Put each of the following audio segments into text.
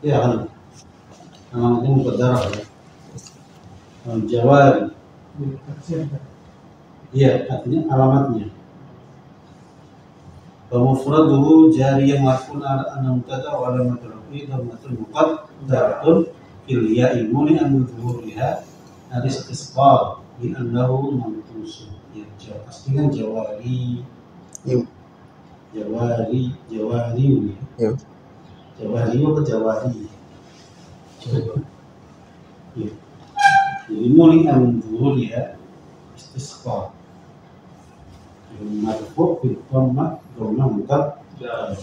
Ya kan, alamatnya muqaddarah ya. Jawari. Iya, artinya alamatnya. Mufraduhu jariyah marfu'un ala anna mubtada wa alamatul rafi dhammatul muqaddaratun fil ya'i muni'an min zuhuriha al-istisqal bi annahu mantusun. Ya, pasti kan jawari. Jawari. Jawari apa jawari? Ya. Jadi muni'an min zuhuriha istisqal. Marfu' bil dhammah muqaddarah.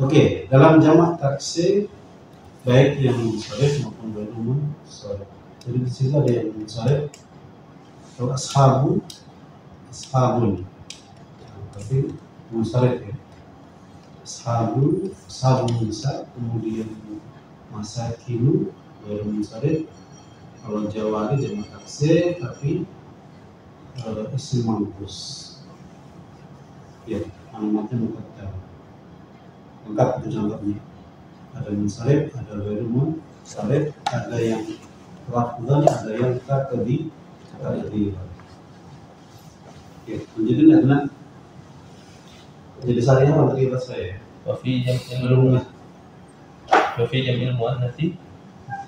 Oke, dalam jamak taksir baik yang munsharif maupun ghairu munsharif. Jadi di situ ada yang munsharif. Kalau ashabun. Tapi munsharif ya. Ashabun Musa, kemudian masakinu ghairu munsharif. Kalau jawari jamak taksir tapi isim manqus. Ya, alamatnya muqaddarah. Lengkap itu contohnya. Ada munsharif, ada ghairu munsharif, ada yang lafzan, ada yang taqdir. Ya, lanjutin ya, Nak. Jadi saya apa tadi bahasa saya? Wa fi jam'il muannatsi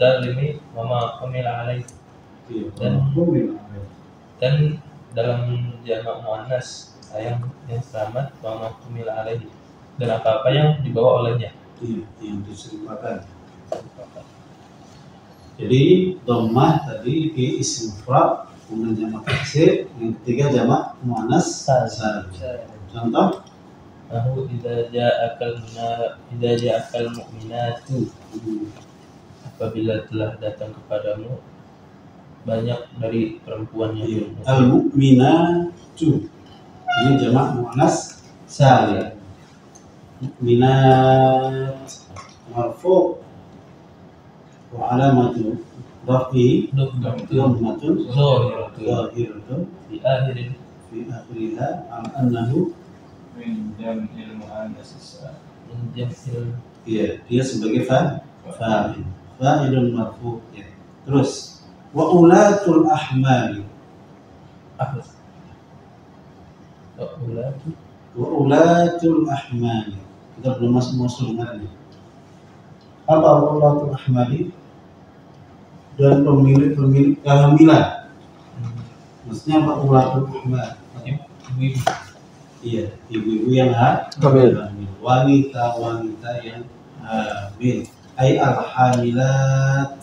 salimi wa ma qamila alaihi. Dan dalam jamak muannas yang selamat wa ma qamila alaihi, dan apa-apa yang dibawa olehnya. Iya, yang diserupakan. Jadi dhammah tadi di isim mufrad, kemudian jamak taksir, yang ketiga jamak muannas salim. Contoh Nahu idza ja'akal mu'minatu, apabila telah datang kepadamu banyak dari perempuan yang al-mu'minatu. Ini jamak muannas salim. Mu'minat marfu' wa alamatu rafi dhammatun zahiratun fi akhiriha annahu min jam'il muannas salim. Iya, dia sebagai fa'ilun marfu' ya. Terus wa ulatul ahmali. Wa ulatul ahmali. Kita belum masuk sebenarnya. Apa ulatul ahmali? Dan pemilik kehamilan. Maksudnya apa ulatul ahmali? Ibu-ibu. Iya, ibu-ibu yang hamil. Wanita yang hamil. Ay al-hamilat.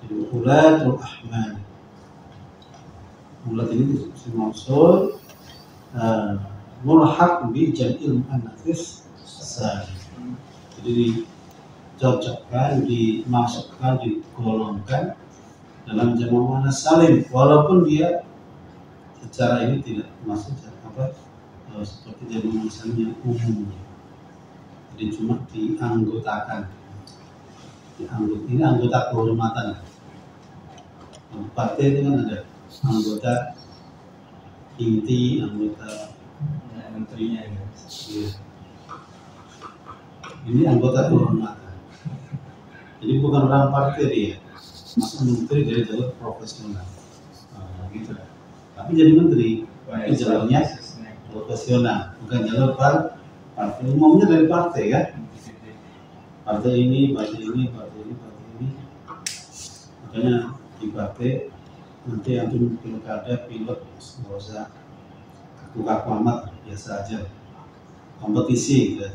Jadi ulatul ahmali. Ulat ini isim mausul mulhaq bi jam'il muannats salim. Jadi dicocokkan, dimasukkan, digolongkan dalam jamak muannats salim, walaupun dia secara ini tidak masuk seperti jamak muannats salim yang umumnya. Jadi cuma dianggotakan. Ini anggota kehormatan. Partai itu kan ada anggota inti, anggota menterinya ya. Ini anggota kehormatan. Jadi bukan orang partai dia, masuk menteri dari jalur profesional, gitu. Tapi jadi menteri, itu jalurnya profesional, bukan jalur partai. Umumnya dari partai kan, partai ini. Makanya di partai nanti antum pilkada pilot nggak usah kaku amat, biasa aja, kompetisi gitu.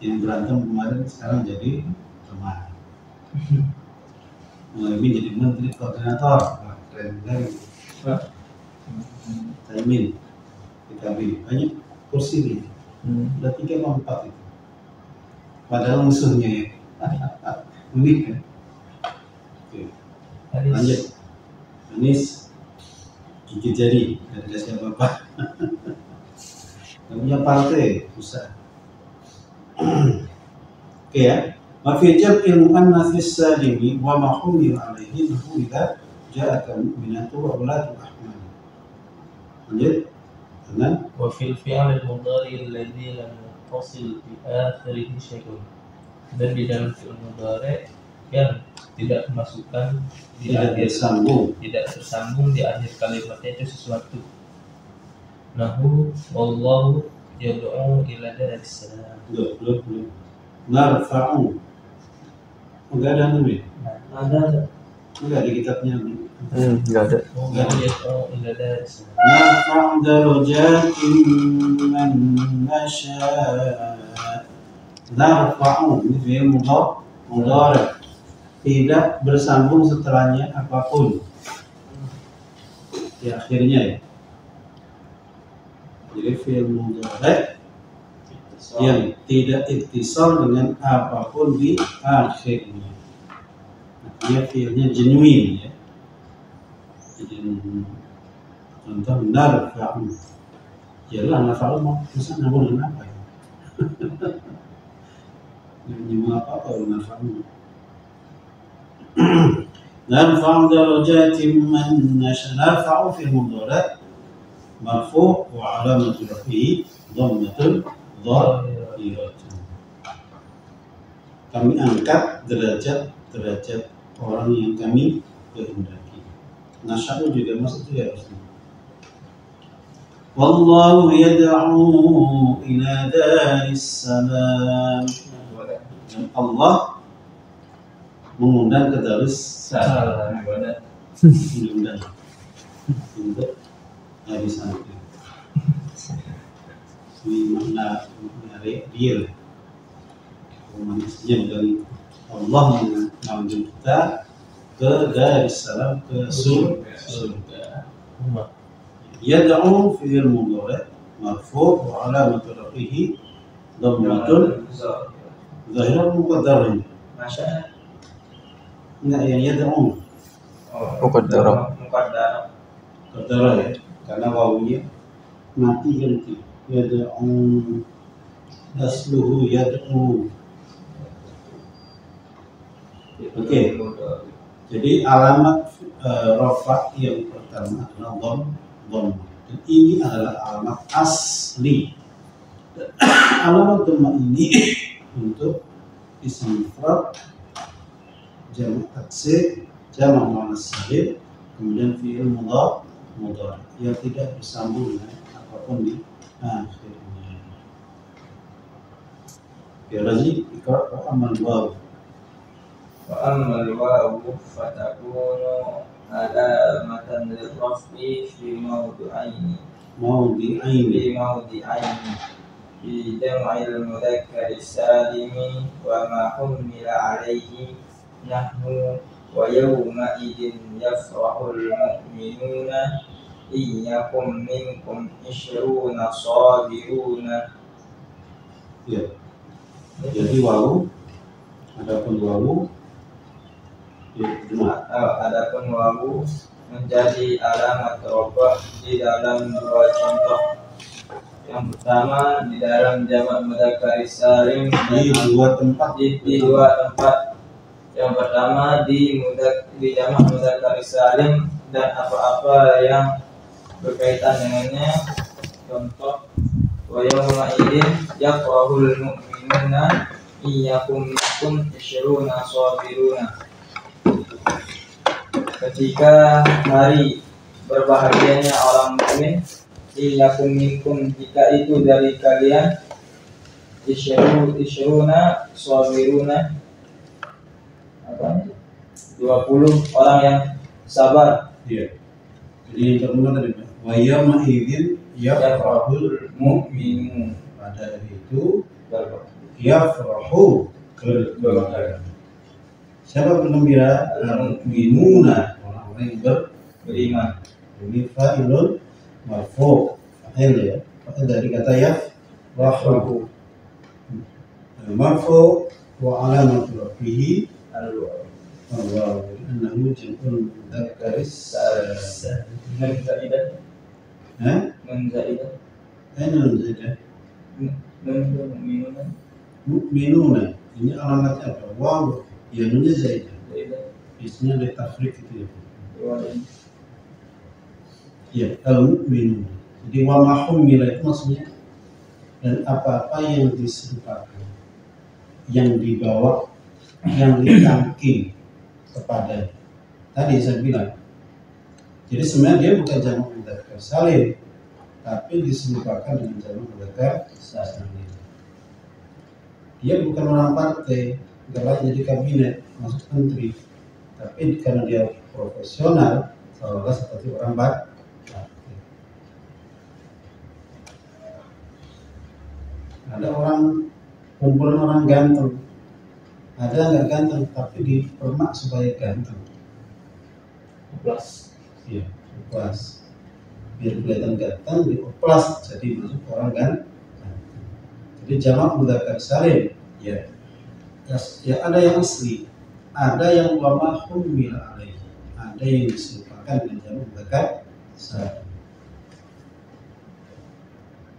Yang berantem kemarin sekarang jadi teman. Ini jadi menteri koordinator, keren kan? Taimin, PKB banyak kursi nih, udah 3 atau 4 itu. Padahal musuhnya ya, unik kan? Oke. Lanjut. Anies gigit jari, gak dikasih apa-apa. Gak punya partai, susah. Oke ya. Mafi jam'il muannats salimi wa ma humil alaihi nahu idza ja'aka mu'minatu wa ulatul ahmal. Lanjut. Dengan wa fil fi'l al-mudhari alladhi lam yattasil bi akhirih syai'un. Dan di dalam fi'il mudhari yang tidak masukkan di Tidak akhir, bersambung. tidak tersambung di akhir kalimatnya itu sesuatu. Nahu wallahu yad'u ila daris salam. Belum. Narfa'u. Enggak ada namanya. Ada. Enggak di kitabnya. Enggak ada. Wallahu yad'u ila daris salam. Narfa'u darajatin man nasha'. Narfa'u ini fi'il mudhari. Tidak bersambung setelahnya apapun. Di akhirnya ya. Jadi fi'il mudhari yang tidak ittisal dengan apapun di akhirnya. Artinya fi'ilnya genuine ya. Jadi contoh narfa'u. Ya lah narfa'u mau bisa nambung dengan apa ya? Nyambung apa narfa'u. Narfa'u darajatin man nasha. Narfa'u fi'il mudhari marfu' wa 'alamatu raf'ihi dhammatun dhahiratun. Kami angkat derajat orang yang kami kehendaki. Nasya'u juga masuk ya harusnya. Wallahu yad'u ila daris salam. Dan Allah mengundang ke darus salam. Mengundang untuk hadis nanti. Ini makna real. Manusia dari Allah mengambil kita ke daris salam, ke surga. Yad'u fi'il mudhari marfu' wa 'alamatu raf'ihi dhammatun zahirah muqaddarah. Enggak yang yad'u. Muqaddarah. Muqaddarah ya. Karena wawunya mati ganti. Yad'u asluhu yad'u. Oke. Jadi alamat rafa yang pertama adalah dhamma. Dan ini adalah alamat asli. Alamat dhamma ini untuk isim mufrad, jamak taksir, jamak muannas salim, kemudian fi'il mudhari yang tidak bersambung dengan apapun di akhirnya. Ya Razi, ikra wa amal waw. Wa amal waw fatakunu alamatan lirraf'i fi mawdi'aini fi jam'il mudzakkari salimi wa ma humila alaihi nahnu wa yawma idin yafrahul mu'minuna iyyakum minkum ishruna sabiruna. Ya. Jadi wawu, adapun wawu adapun wawu menjadi alamat rafa di dalam dua contoh. Yang pertama di dalam jamak mudzakkar salim di dua tempat. Yang pertama di jamak mudzakkar salim dan apa-apa yang berkaitan dengannya. Contoh wa yawma idzin yafrahul mu'minuna iyyakum minkum ishruna sabiruna. Ketika hari berbahagianya orang mukmin, iyyakum minkum, jika itu dari kalian, ishruna sabiruna, 20 orang yang sabar. Iya. Jadi yang kedua tadi wa yawma idzin yafrahul mu'minun, pada hari itu yafrahu bergembira. Siapa bergembira? Al-mu'minuna, orang-orang yang beriman. Ini fa'ilun marfu', fa'il ya. Fa'il dari kata yafrahu. Marfu' wa alamatu rafihi al-waw, annahu jam'ul mudzakkaris salim. Munzaidah. Aina munzaidah? Mu'minuna. Mu'minuna. Ini alamatnya apa? Waw. Ya nunnya zaidah. Isinya dari tafrik itu ya. Ya, al-mu'minun. Jadi wa ma humila itu maksudnya dan apa-apa yang diserupakan. yang dibawa, yang ditangking kepada. Tadi saya bilang, jadi sebenarnya dia bukan jamak mudzakkar salim, tapi diserupakan dengan jamak mudzakkar salim. Dia bukan orang partai, nggak layak jadi kabinet, masuk menteri, tapi karena dia profesional, seolah seperti orang partai. Ada orang kumpulan orang ganteng, ada nggak ganteng, tapi dipermak supaya ganteng. Plus. Iya, oplas. Biar kelihatan ganteng, dioplas jadi masuk orang ganteng. Jadi jamak mudzakkar salim, ya. Ya ada yang asli, ada yang wama humila alaihi, ada yang diserupakan dengan jamak mudzakkar salim.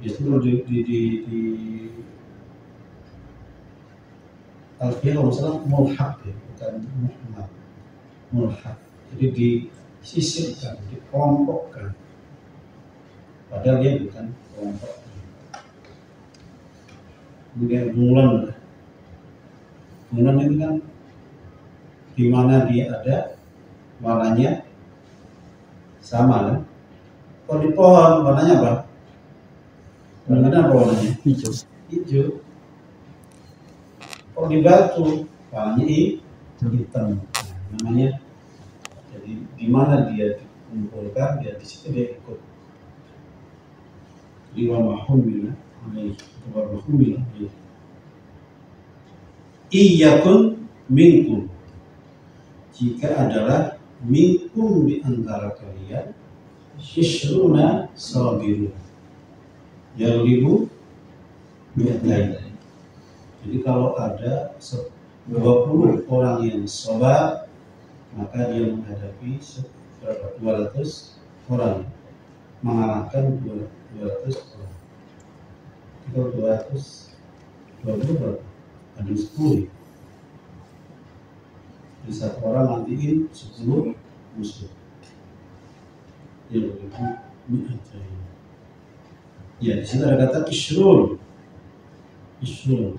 Biasanya di Alfiyah masalah mulhaq ya, bukan muhammad, mulhaq. Jadi disisipkan, dikelompokkan, padahal dia bukan kelompok. Kemudian bulan itu kan di mana dia ada warnanya sama kan? Kalau di pohon warnanya apa? Warnanya apa warnanya? Hijau. Hijau. Kalau di batu warnanya hitam. Namanya. Jadi di mana dia dikumpulkan, dia di situ dia ikut. Jadi wa mahumila alaihi wa mahumila alaihi. Iyakun minkum, jika adalah minkum di antara kalian ishruna sabirun yaghlibu mi'atain. Jadi kalau ada 20 orang yang sabar, maka dia menghadapi 200 orang, mengalahkan 200 orang. Kalau 220 ada 10. Jadi satu orang nantiin 10 musuh. Ya, di situ ada kata ishrun. Ishrun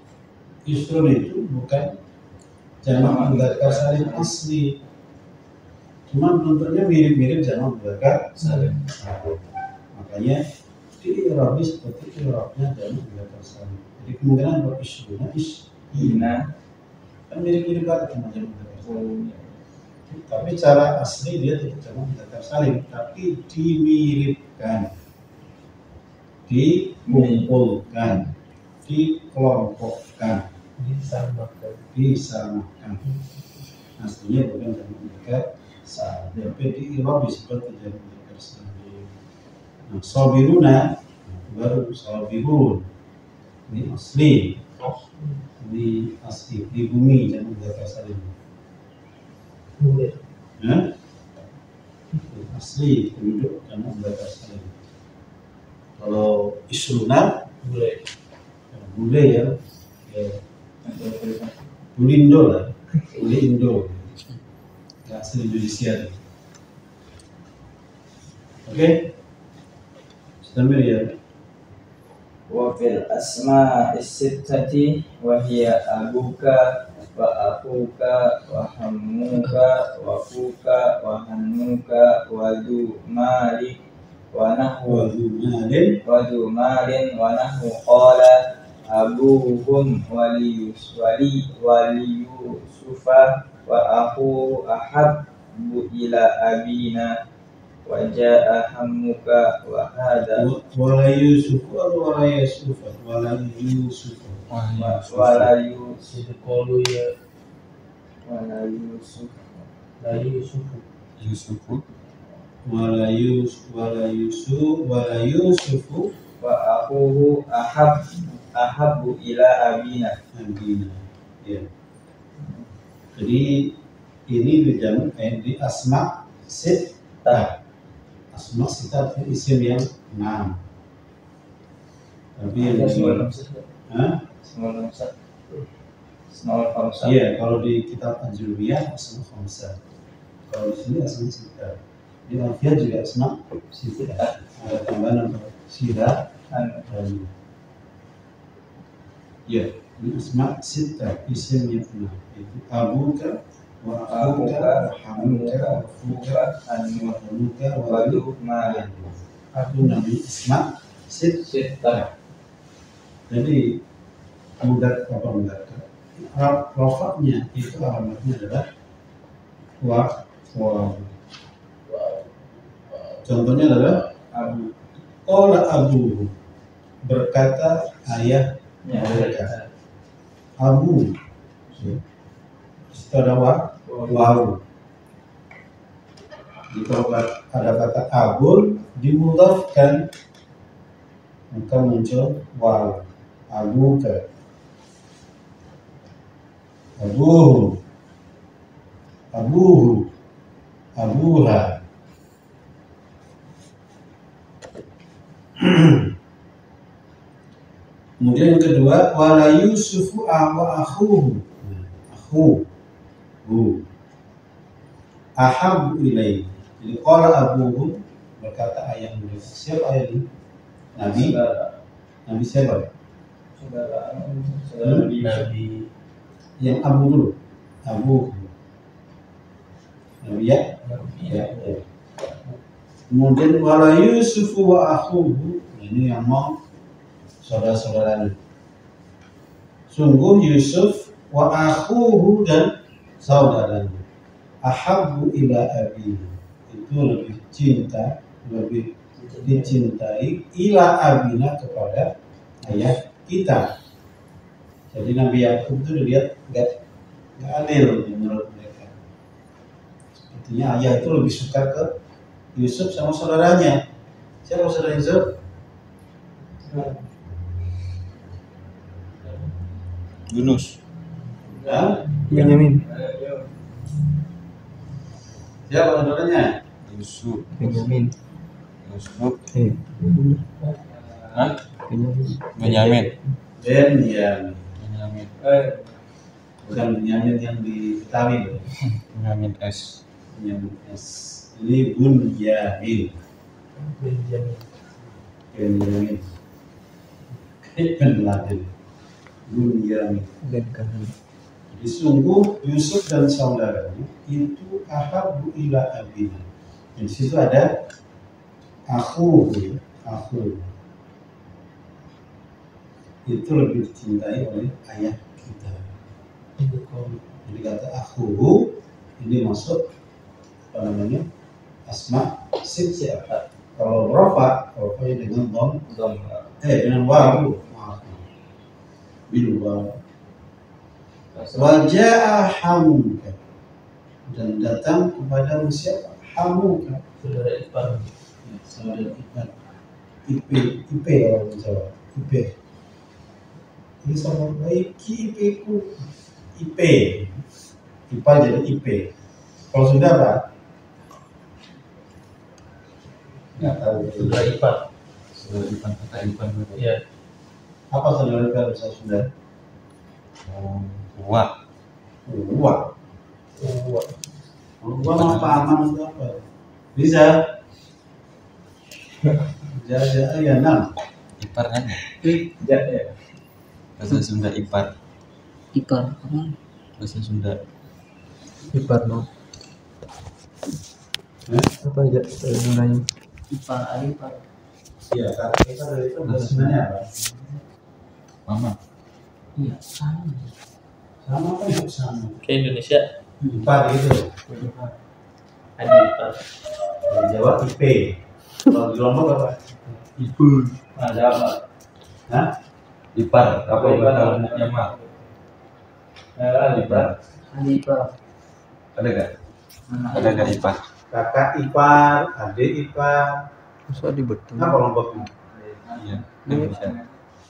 itu bukan jamak mudzakkar salim asli. Cuma bentuknya mirip-mirip jamak mudzakkar salim. Makanya di i'rabnya seperti i'rabnya jamak mudzakkar salim. Jadi kemungkinan buat ishruna kan mirip-mirip banget sama jamak mudzakkar salim. Tapi cara asli dia tidak jamak mudzakkar salim, tapi dimiripkan, dikumpulkan, dikelompokkan, disamakan. Aslinya bukan jamak mudzakkar salim, tapi di-i'rab seperti jamak mudzakkar salim. Nah, sabiruna baru sabirun. Ini asli. Ini asli di bumi jamak mudzakkar salim. Asli penduduk jamak mudzakkar salim. Kalau isruna bule ya, bulindo lah, bulindo. Nggak asli Indonesia. Oke, sambil ya. Wa fil asma'is sittati wa hiya abuka wa akuka wa hammuka wa fuka wa hannuka wa du malik wa nahu wa du malin wa nahu qala abuhum wali yusufa wa aku ahabbu ila abina wa jaa hammuka wa hada Wala Yusuf wala Yusuf wala Yusuf wala Yusuf Kalau ya wala Yusuf dari Yusuf. wala Yusuf wa akuhu ahabbu ila abina. Abina. Ya. Jadi ini di asma sittah. Asma sittah itu isim yang 6. Tapi yang Small khamsah. iya, kalau di kitab Al-Julmiyah asma khamsah. Kalau di sini asma sittah. Di Alfiyah juga asma sittah. Ada tambahan untuk sidah dan ya. Ini asma sita isimnya 6 itu abuka wa akhuka wa hamuka wa fuka wa hamuka wa Waduhma. itu namanya asma Sita. jadi mudat apa mudat rofaknya itu alamatnya adalah wa contohnya adalah Abu. qala abu berkata ayahnya mereka abu setelah wawu. Jika ada kata abul dimudafkan maka muncul wawu abuka abuhu abuhu abuha. Kemudian yang kedua wala yusufu wa akhuhu ahabbu ilaihi. Jadi qala abuhum berkata ayah mereka. Siapa ayah ini? Nabi siapa? Saudara Nabi Yang abu dulu. Abu. Nabi ya. Kemudian wala yusufu wa akhuhu. Ini yang mau saudara-saudaranya. Sungguh Yusuf wa akhuhu dan saudaranya ahabbu ila abi itu lebih cinta, lebih dicintai ila abina kepada ayah kita. Jadi Nabi Yakub itu dilihat nggak adil menurut mereka. Sepertinya ayah itu lebih suka ke Yusuf sama saudaranya. Siapa saudara Yusuf? Yunus. Ya? Benyamin. Siapa saudaranya? Yusuf. Benyamin. Yusuf. Hah? Benyamin. Benyamin. Benyamin. Bukan Benyamin yang di Betawi loh. Benyamin S. Benyamin S. Ini Bunyamin. Benyamin. Ben Laden. Bunyamin. Dan kanan. Jadi sungguh Yusuf dan saudaranya itu ahabbu ila abina. Di situ ada akhu. Itu lebih dicintai oleh ayah kita. Jadi kata akhuhu ini masuk apa namanya asma siapa? Kalau rafa dengan dengan wawu bil wawu. Wajah hamuka dan datang kepada siapa? Hamuka saudara ipar. saudara ipar. IP kalau Jawa IP. Ini sama baik IP ku IP. IPA jadi IP. Kalau sudah apa? Nggak tahu. Saudara ipar. Saudara Ipan, kata Ipan. Iya. Apa saudara kalau sudah? Wah. Uang. Uang apa aman itu apa? Bisa. Jaja ya 6. Ipar kan? Bahasa Sunda Ipar. Ipar apa? Bahasa Sunda. Ipar no. Apa aja gunanya? Ipar Alipar. Iya, kata kita dari itu sebenarnya apa? Mama. Iya sama. Sama kan juga sama. Ke Indonesia Ipar gitu. ada ipar. Dari Jawa IP. Kalau di Lombok apa? Ibu. Ada apa? Hah? Ipar. Apa Ipar? namanya mak? Ipar. Alipar. Ada gak? Ada gak Ipar? Kakak ipar, adik ipar. Masa dibetul? Apa Lomboknya? Iya. Indonesia.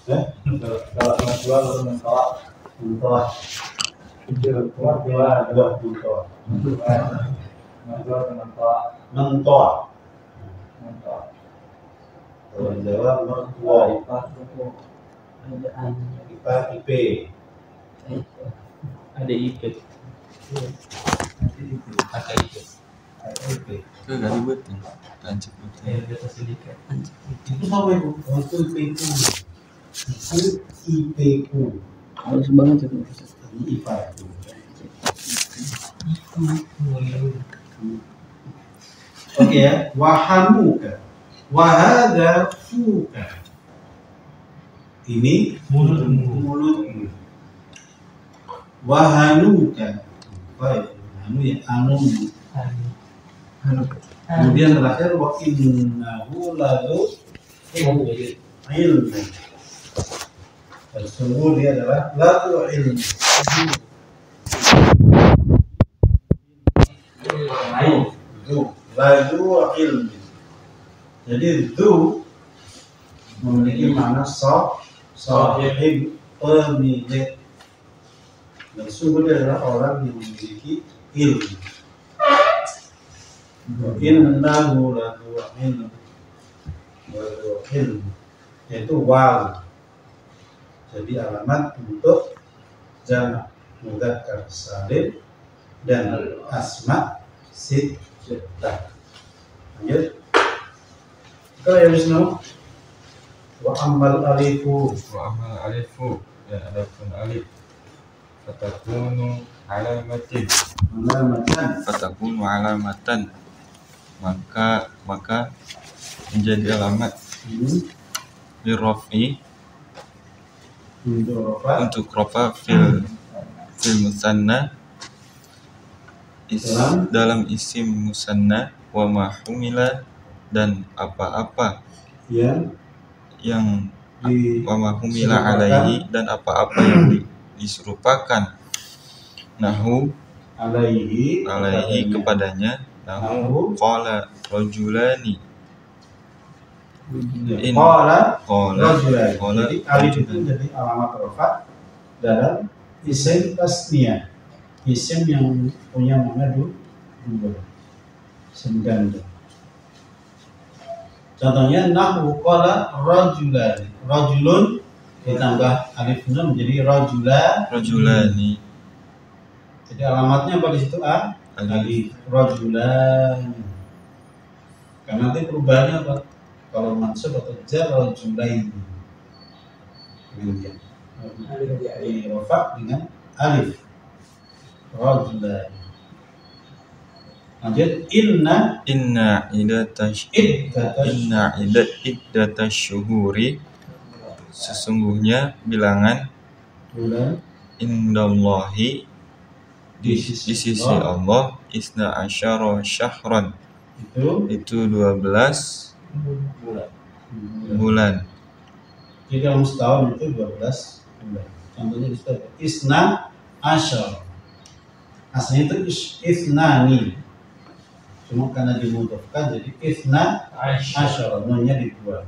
Kalau yang tua baru mentok. Buntoa. Buntoa. Mentoa. Kalau di Jawa mertua. Ada an. Ipar IP. Ada ipet. Ada ipet. IP. Itu gak ribet ya? Tancap Air di atas sedikit. Itu sama ibu. Itu IP ku. Itu IP ku. Halus banget itu. Ini IPA itu. Oke ya, wahamuka, wahada fuka. Ini mulutmu. Wahanuka, baik, anu ya anummu. Kemudian terakhir wa innahu ladu ilmu. Sesungguhnya dia adalah ladu ilmu. Ladu ilmu. Jadi itu memiliki makna sahib, pemilik. Dan sungguh dia adalah orang yang memiliki ilmu. Innahu ladu ilmu, yaitu waw. Jadi alamat untuk jamak mudzakkar salim dan asma sittah. Lanjut. Kalau yang Wisnu, wa ammal alifu. Wa amal alifu, dan adapun alif fatakunu alamatan. Fatakunu alamatan, maka menjadi alamat lirofi untuk rofa fil musanna dalam isim musanna wa mahumila dan apa-apa yang wa mahumila alaihi dan apa-apa yang diserupakan nahu alaihi kepadanya nahu qala rajulani Qala rajulani. Jadi alif itu jadi alamat rofa dalam isim tasniyah, isim yang punya makna dua, sembilan. Contohnya nahu qala rajulani, rajulun ditambah alif nun menjadi rajulani. Jadi alamatnya apa di situ alif rajulan. Karena nanti perubahannya apa? Kalau mansub atau jar rajulain. Kemudian di rofa dengan alif rajulan. Lanjut inna iddatash syuhuri, sesungguhnya bilangan bulan indallahi di sisi Allah isna asyara syahran, itu 12 bulan. Jadi dalam setahun itu 12 bulan. Contohnya di situ isna asyar. Aslinya itu isnani. Cuma karena dimudofkan jadi isna asyar, nunnya dibuang.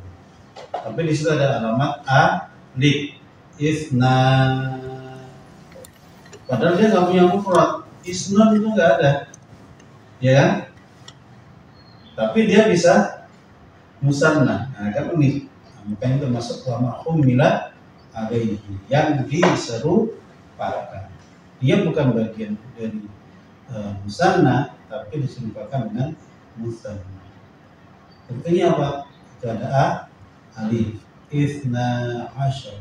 Tapi di situ ada alamat alif. Isna. Padahal dia nggak punya mufrad. Isnun itu nggak ada, ya kan? Tapi dia bisa musanna, nah kan ini, makanya termasuk wa humila alaihi yang diserupakan. Dia bukan bagian dari musanna, tapi diserupakan dengan musanna. Artinya apa? Itu ada alif isna asyar.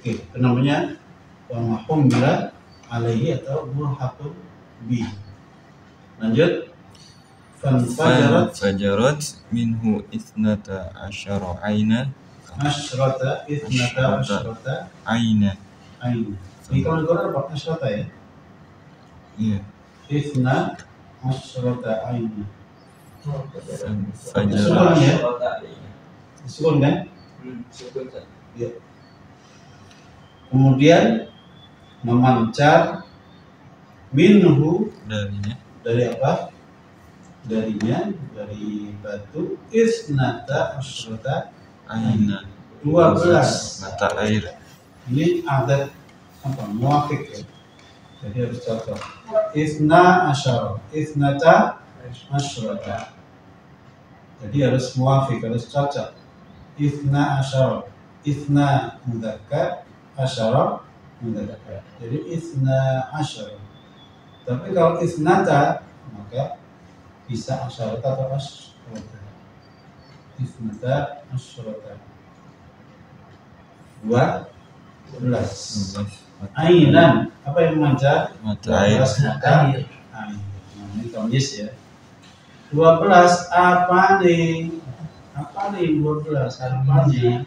Oke, itu namanya wa humila alaihi atau mulhaqun bi. Lanjut. Fajarat minhu isnata asyara aina. Aina. Ini kalau di Quran apa? Asyrata ya? Iya. Isna asyrata aina. Fajarat. Sukun kan? Ya. Kemudian memancar minhu dari apa? Dari batu isnata asyrata aina, 12 mata air. Ini adat apa? Muafik ya. Jadi harus cocok. Isna asyara, isnata asyrata. Jadi harus muafik, harus cocok. Isna asyara, isna mudzakkar, asyara mudzakkar. Jadi isna asyara. Tapi kalau isnata maka bisa asyarata atau asyrata. Isnata asyrata. 12 12. Ainan, apa yang memancar? Mata air. 12 mata air. Ini tamyiz ya. 12 apa nih? Apa nih 12? Apanya?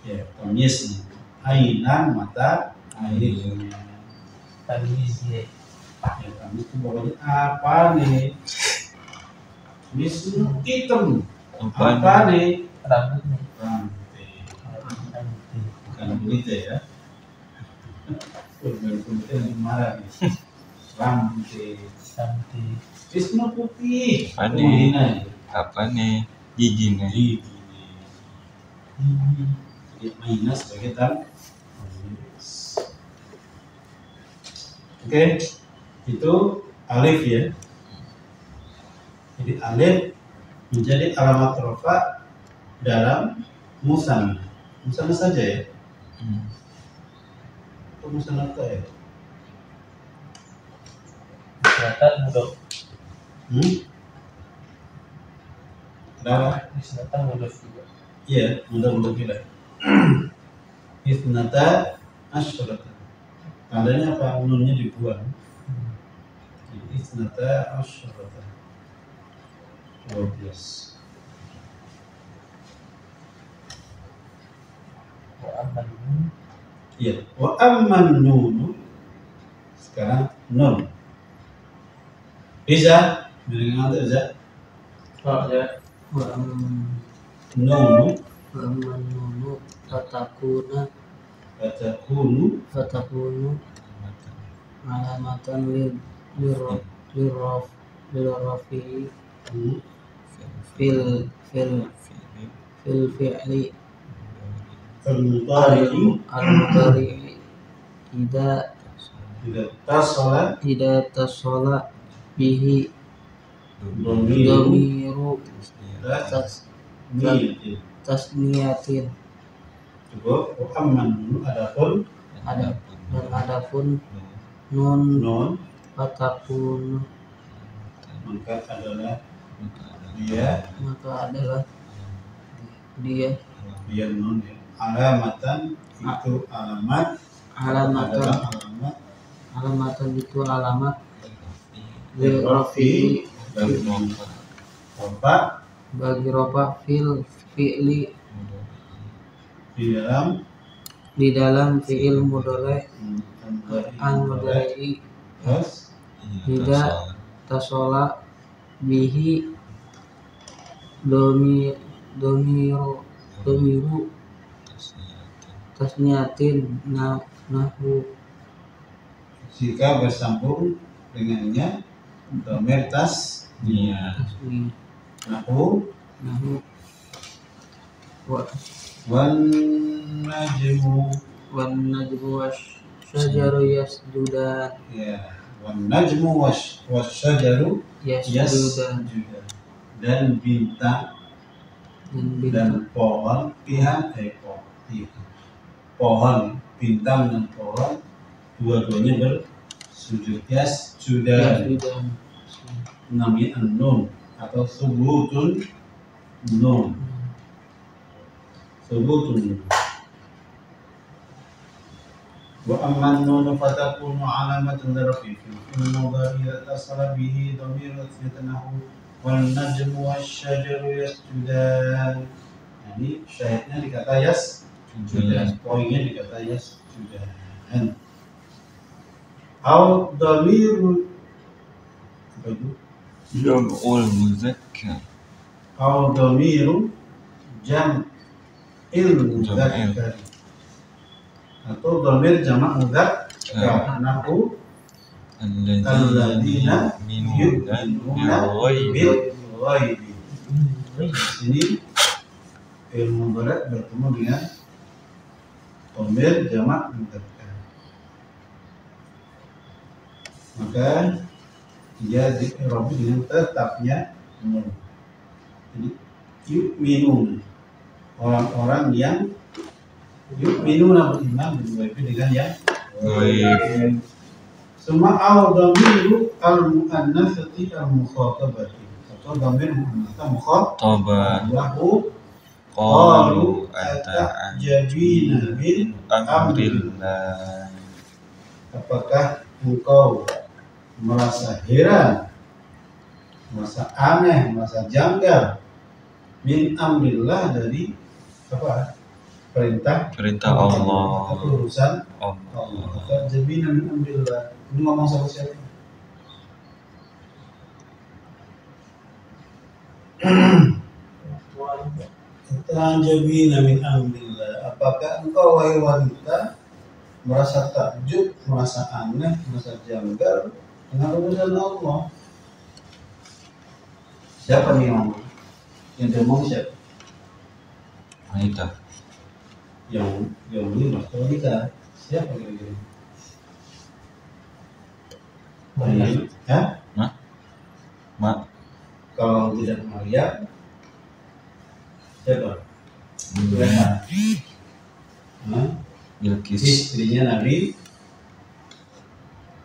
Ya, tamyiz nih. Ainan mata air. Tamyiz ya. Ya, tamyiz itu pokoknya apa nih? Mislu hitam. Apa nih? Rambut nih. Rantai. Rambut. Bukan kulitnya ya. Bukan kulitnya yang marah nih. Rantai. Rambut. Wisnu putih. Apa nih? Kulina ya. Apa nih? Gigi nih. Gigi nih. Jadi minus sebagai tamyiz. Oke, itu alif ya. Jadi alif menjadi alamat rofa dalam musanna. Musanna saja ya. Atau musanna ya? Ternyata mudhof. Kenapa? Ternyata mudhof juga. Iya, mudah gila. Isnata asyrata. Tandanya apa? Nunnya dibuang. Jadi isnata asyrata. 12. Wa amman nun. Iya, wa amman nunu. Sekarang nun. Bisa dengan itu Za. Oh ya. Nunu Nunu fatakuna fatakunu alamatan lirafi fil fi'li al-mudhari al-mudhari tidak tasala bihi dhamiru tasniyatin Coba wa amman nunu adapun nun nun fatakun maka adalah dia nun ya. Alamatan itu alamat adalah alamatan itu alamat Rafi bagi rofa fil fi'li di dalam fi'il mudhari al-mudhari tidak tasola bihi domiru tasniyatin nahu jika bersambung dengannya dhamir tasniyah nahu wan najmu wasyajaru yasjudan ya wan najmu wasyajaru yasjudan dan bintang dan pohon pohon bintang dan pohon dua-duanya bersujud yasjudan namanya an-nun atau subutun nun wa amman nun fatakunu alamatan lirafi fil mudhari tasala bihi dhamir yatanahu wal najmu wasyajaru yasjudan. Ini syahidnya di kata yasjudan, poinnya di kata yasjudan. Au dhamiru apa itu? Jam'ul muzakkar. Au dhamiru jam'il muzakkar atau dhamir jamak mudzakkar nahu alladzina yu'minuna bil ghaibi. Ini ilmu berat bertemu dengan dhamir jamak mudzakkar, maka dia di'rab dengan tetapnya nun. Jadi yu'minun, orang-orang yang yu'minuna beriman dengan yang Ghaib. Semua al-dhamiru al-mu'annatsati al-mukhatabati atau dhamir mu'annatsah mukhatabah Toba. lahu qalu ata'jabina ata'jabina min min amrillah. apakah engkau merasa heran, merasa aneh, merasa janggal min amrillah dari apa? Perintah Allah. Apa urusan Allah. Allah. Ata'jabina min amrillah. Ini ngomong sama siapa? Ata'jabina min amrillah. Apakah engkau wahai wanita merasa takjub, merasa aneh, merasa janggal dengan urusan Allah? Siapa nih yang ngomong? Yang dia ngomong siapa? Wanita. Yang ini maksudnya wanita. Siapa kira-kira? Maryam. Ya? Mak. Kalau tidak Maryam, siapa? Leha. Hah? Bilqis. Istrinya Nabi.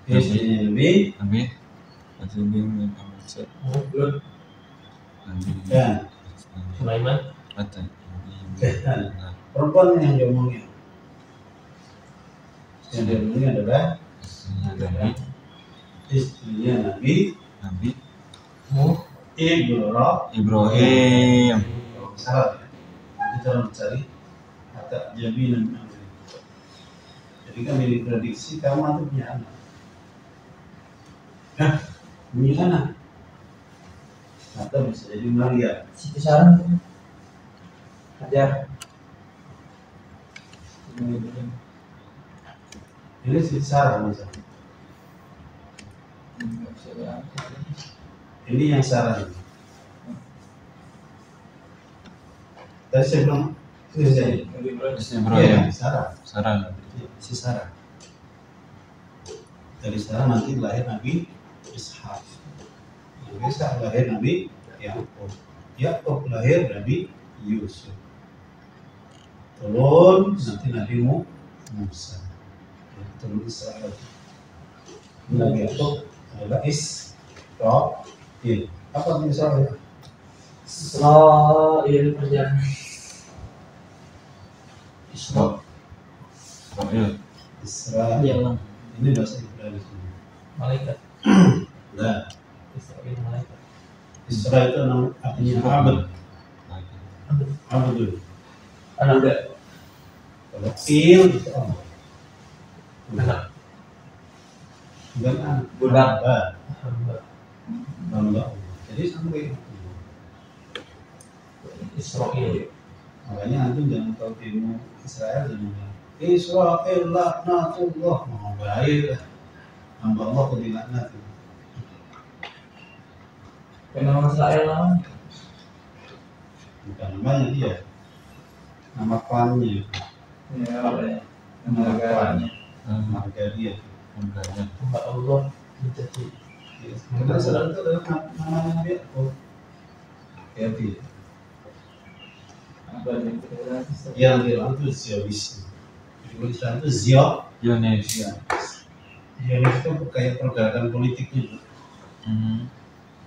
Istrinya Nabi. Nabi. Nabi min amrillah. Nabi. Dan Sulaiman. perempuan yang diomongin. Yang diomongin adalah Nabi. istrinya Nabi Nabi Ibrahim. Ibrahim. Salah ya. Nanti cara mencari ata'jabina min amrillah. Jadi kan diprediksi kamu nanti punya anak. Punya anak. Atau bisa jadi Maria. Siti Sarah Hajar. Ini si Sarah misalnya. Ini yang Sarah ini. Tadi saya bilang itu saya. Ibrahim. Iya, Sarah. Sarah. Si Sarah. Dari Sarah nanti lahir Nabi Ishak. Nabi Ishak lahir Nabi Yakub. Yakub lahir Nabi Yusuf. Turun nanti Nabi Musa. Turun Israel. Nabi Yakub adalah Israel. Apa artinya Israel? Israel perjalanan. Israel. Israel. Iya bang. Ini bahasa Ibrani. Malaikat. Nah, Israel malaikat. Israel itu artinya abad. Abdul. Anak muda. Kalau il itu apa? Anak. Bukan anak. Budak. Hamba. Hamba. Jadi sampai Israel. makanya antum jangan tahu ilmu Israel jangan bilang Israel laknatullah. Mau baik lah. Hamba Allah kok dilaknat. Kenapa Israel lah? Bukan namanya dia. Nama klannya. Ya, apa ya? Nama negaranya. Marga dia. Enggaknya. Hamba Allah menjadi Karena Israel itu adalah namanya Nabi Yakub. Hati. Apa yang Yang bilang itu Zionis. Jadi Israel itu Zionis. Yones. Zionis itu kayak pergerakan politiknya. Hmm.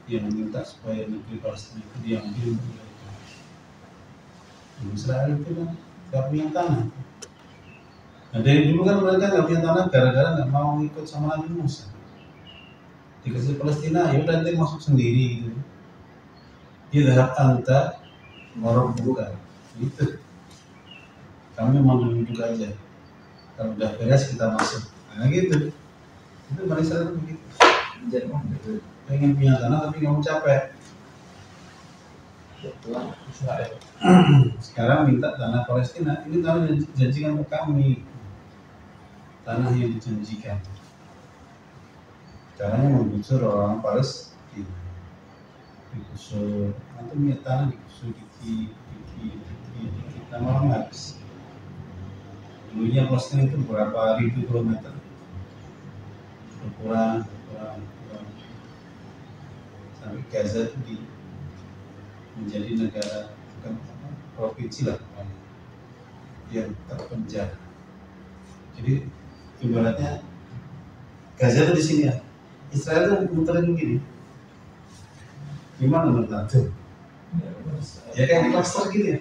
Yang meminta supaya negeri Palestina itu diambil. Israel itu kan gak punya tanah. Nah dari dulu kan mereka gak punya tanah gara-gara gak mau ikut sama Nabi Musa. Dikasih Palestina, ya udah nanti masuk sendiri gitu. Idhab anta warabbuka. Gitu. Kami mau duduk aja. Kalau udah beres kita masuk. Nah gitu. Itu Malaysia itu begitu. Pengen punya tanah tapi nggak mau capek. Israel. Sekarang minta tanah Palestina. Ini tanah yang dijanjikan ke kami. Tanah yang dijanjikan. Caranya menggusur orang Palestina. Digusur. Nanti punya tanah digusur dikit. Lama-lama habis. Dulunya Palestina itu berapa ribu kilometer. Berkurang. Sampai Gaza itu menjadi negara bukan provinsi lah yang terpenjara. Jadi ibaratnya Gaza itu di sini ya. Israel itu muterin begini. Gimana menurut antum? Ya kayak di cluster gini ya.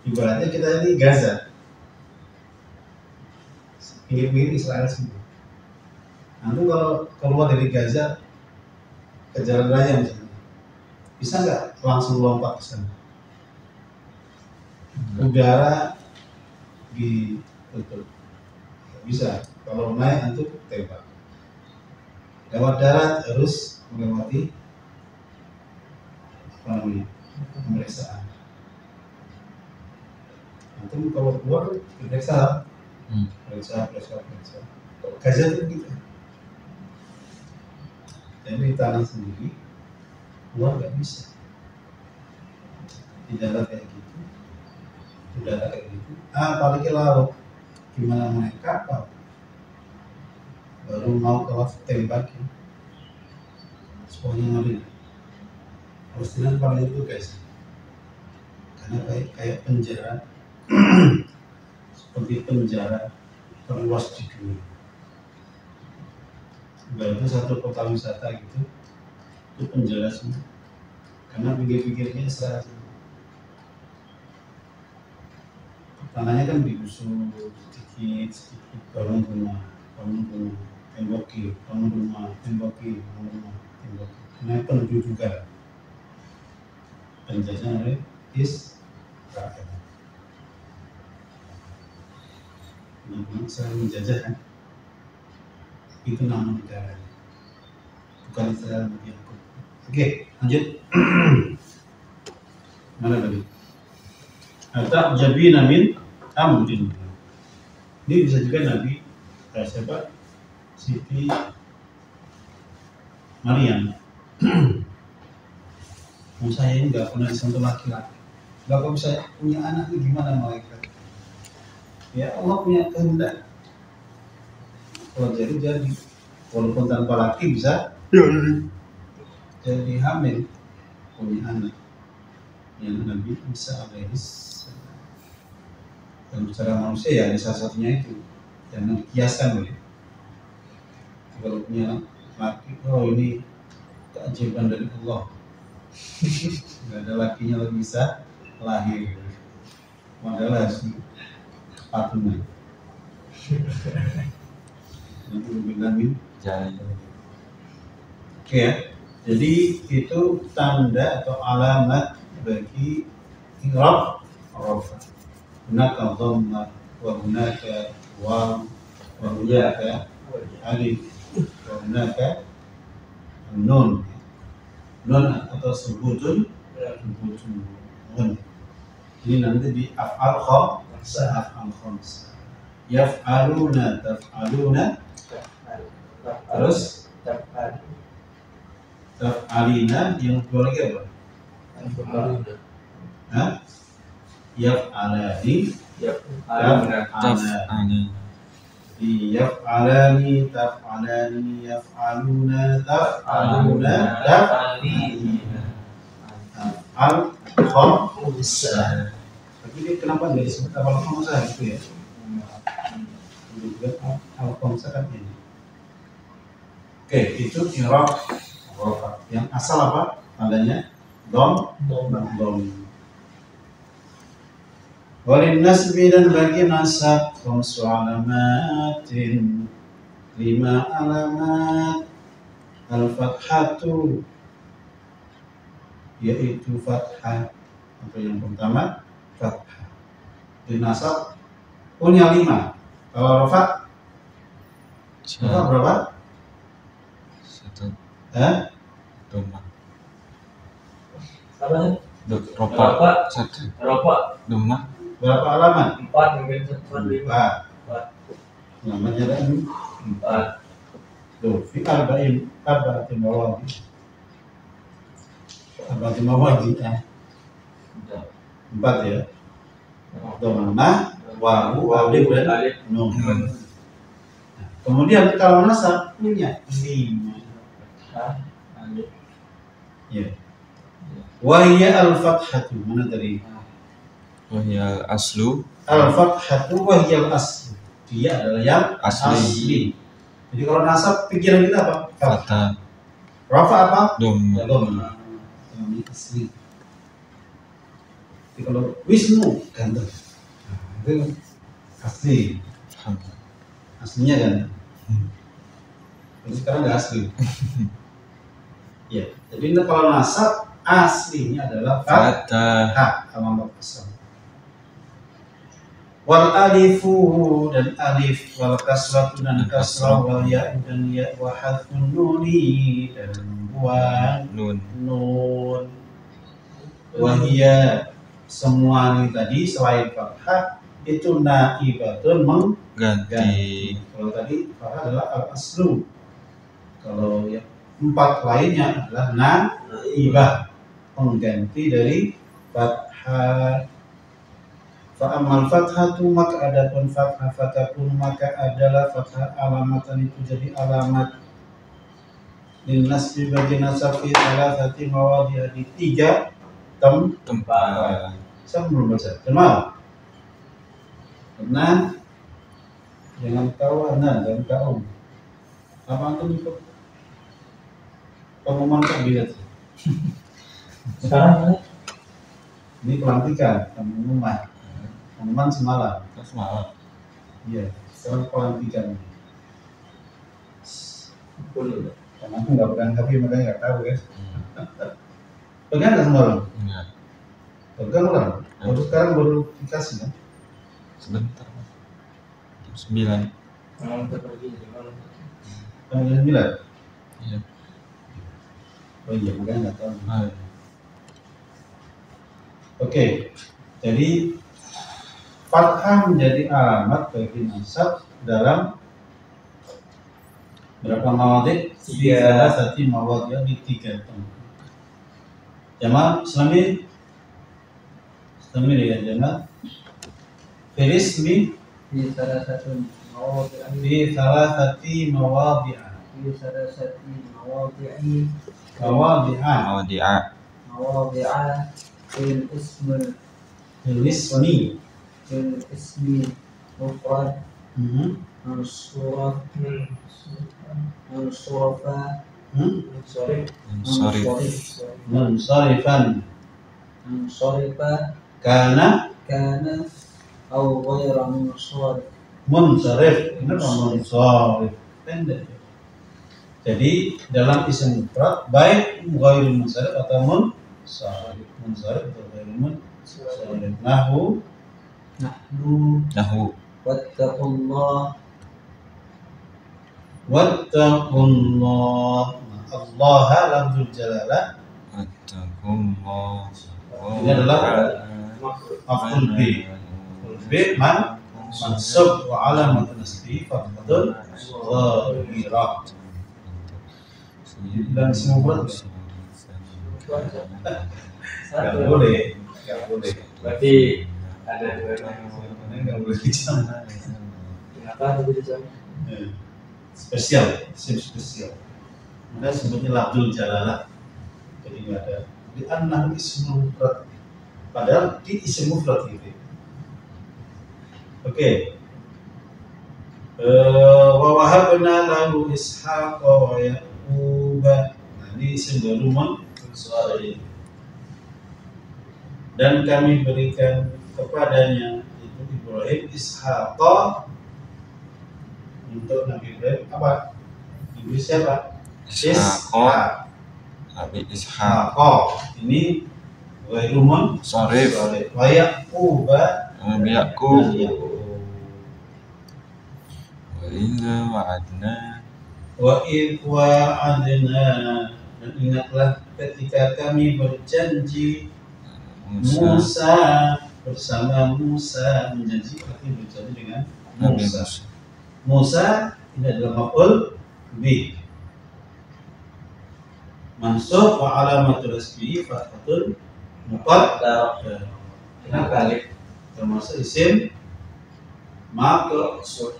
Ibaratnya kita ini Gaza, pinggir-pinggir Israel semua. Nanti kalau keluar dari Gaza ke jalan raya misalnya, bisa nggak langsung lompat ke sana? Udara ditutup, nggak bisa. Kalau naik nanti tembak. Lewat darat harus melewati apa namanya, pemeriksaan. Nanti kalau keluar periksa. Periksa. Gaza itu begitu. Jadi di tanah sendiri keluar nggak bisa. Di darat kayak gitu, udara kayak gitu. Apalagi laut, gimana mau naik kapal? Baru mau ke laut tembakin, semuanya ngeri. Palestina paling itu guys, karena kayak penjara, seperti penjara terluas di dunia. Baru satu kota wisata gitu, itu penjara semua, karena pinggir-pinggirnya Israel semua. Tanahnya kan digusur sedikit, bangun rumah, tembok kiri, bangun rumah, tembok kiri. Karena penduduk juga penjajah oleh Israel. Benar-benar Israel menjajah kan? Itu nama negara, bukan Israel Nabi Yakub. Oke, lanjut. Mana tadi? Atau jabina min amrin. Ini bisa juga Nabi siapa? Siti Maryam. Saya ini nggak pernah disentuh laki-laki. Nggak kok bisa punya anak itu gimana malaikat? Ya Allah punya kehendak. Kalau jadi, walaupun tanpa laki bisa jadi hamil, punya anak. Yang Nabi Isa alaihissalam. Dan secara manusia ya ada salah satunya itu, jangan dikiaskan boleh. Kalau punya laki, oh ini keajaiban dari Allah. Nggak ada lakinya lagi bisa lahir. Modal harus patungan. Nanti lebih Oke ya. Jadi itu tanda atau alamat bagi i'rab rafa. Hunaka dhamma wa hunaka waw wa hunaka alif wa hunaka nun. Nun atau sebutun nun. Ini nanti di af'al khamsah. Yaf'aluna, taf'aluna, terus taf'alina, yang kedua lagi apa? Yaf'alani, taf'ani, yaf'alani, taf'alani, yaf'aluna, taf'aluna, taf'alina. Al-khamsah. Tapi dia kenapa nggak disebut al-khamsah gitu ya? Al-khamsah kan ini. Oke, itu i'rab rafa. Yang asal apa? Tandanya dom. Walin nasbi dan bagi nasab khamsu alamatin, 5 alamat. Al-fathatu, yaitu fathah. Atau yang pertama fathah. Di nasab punya 5. Kalau rafa berapa? 1 domah. Apa? Ropa 1 domah. Berapa alamat? 4 mungkin 5. 4. Namanya ada 4. Tuh, fi arba'in mawadi. Arba'in mawadi ya. 4 ya. Domah, wawu, alif dan nun. Kemudian kalau nasab punya 5. Ya. Wahya al-fathatu, mana tadi? Wahya aslu. Al-fathatu wahya al-aslu. Dia adalah yang asli. Jadi kalau nasab pikiran kita apa? Fathah. Rafa apa? Domah. Domah. Ini asli. Jadi kalau Wisnu ganteng, nah, itu asli, aslinya ganteng. Tapi sekarang nggak asli. Ya, jadi kalau nasab aslinya adalah fathah alamat asal. Wal alifu dan alif, wal kasratu dan kasrah, wal ya dan ya, wa hadfun nuni dan buang nun. Wahia semua ini tadi selain fathah itu naibatun mengganti. Kalau tadi fathah adalah al aslu. Kalau yang 4 lainnya adalah naibah, pengganti dari fathah. Fa'amal fathatu maka adapun fathah fatakun maka adalah fathah alamatan itu jadi alamat linnasbi bagi nasab fi thalathati mawadhi'a di 3 tempat. Saya belum baca. Kenal? Karena jangan kawanan dan kaum. Apa antum ikut pengumuman kabinet? Sekarang Ini pelantikan, pengumuman. Pengumuman semalam. Iya, sekarang pelantikan. Karena aku nggak pegang HP makanya nggak tahu kan. Pegang nggak semalam? Enggak. Pegang orang. Baru sekarang baru dikasih kan? Sebentar. Jam 9. Malam terpergi dari malam. Jam 9. Iya. Oh iya, makanya nggak tahu. Ah, Oke, jadi fathah menjadi alamat bagi nasab dalam berapa mawadhi? 3 mawadhi di 3 tempat. Jamaah Islami ya jamaah. Firismi Di salah satu mawadi'ah fi thalathati mawadhi'a. Di salah satu mawadi'i Mawadhi'a mawadi'ah fil ismil Firismi. fil ismi mufrad mansuraf mansurafa Sorry. sorry. Munsarifan mansurifa kana kana au ghayra mansurif munsarif. Ini apa munsarif? Pendek. Jadi dalam isim mufrad baik ghairul munsarif atau munsarif atau ghairul munsarif. Nahwu wattaqullah wattaqullah. Allah lafzul jalalah Wattaqullah. ini adalah maf'ul bi. Maf'ul bi mansub wa alamat nasbi fathatul zahirah. Dan semua nggak boleh. Berarti ada dua Nggak boleh bicara. Kenapa begitu jam? Spesial, isim spesial. Maka sebutnya lafzul jalalah. Jadi nggak ada di an-nahu ismul mufrad. Padahal di isim mufrad gitu. Oke. Wa wahabna lahu Ishaq wa Yaqub. Nah, ini isim baru suara ini. Dan kami berikan kepadanya itu Ibrahim Ishaq untuk Nabi Ibrahim apa? Ibu siapa? Ishaq. Nabi Ishaq. Ini Wairumun Sorif. Wa Yaqub. Nabi Yakub. Dan Yaqub. Wa idza wa'adna. Wa idh wa'adna. Dan ingatlah ketika kami berjanji Musa bersama Musa menjanji artinya berjanji dengan Nabi Musa. Musa. Musa ini adalah maf'ul bi. Mansub wa alamatul nasbi fathatul muqaddarah. Kenapa alif? Termasuk isim maqsur.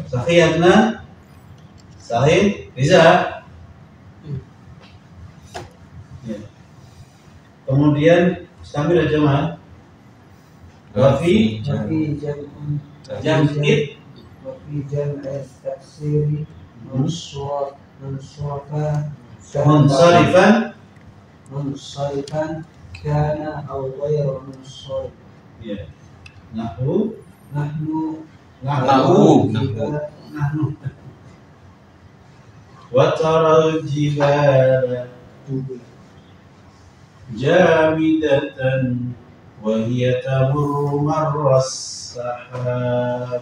Sahihna sahih Riza. Ya. Kemudian sambil jamaah wafi wafi jam'un jam'id wafi jam'i taksiri mansurafa munsarifan منصرفا كان أو غير منصرف. Ya. Nahwu. نحن Nahwu. Wa taral jibala jamidatan wa hiya tamurru marras sahab.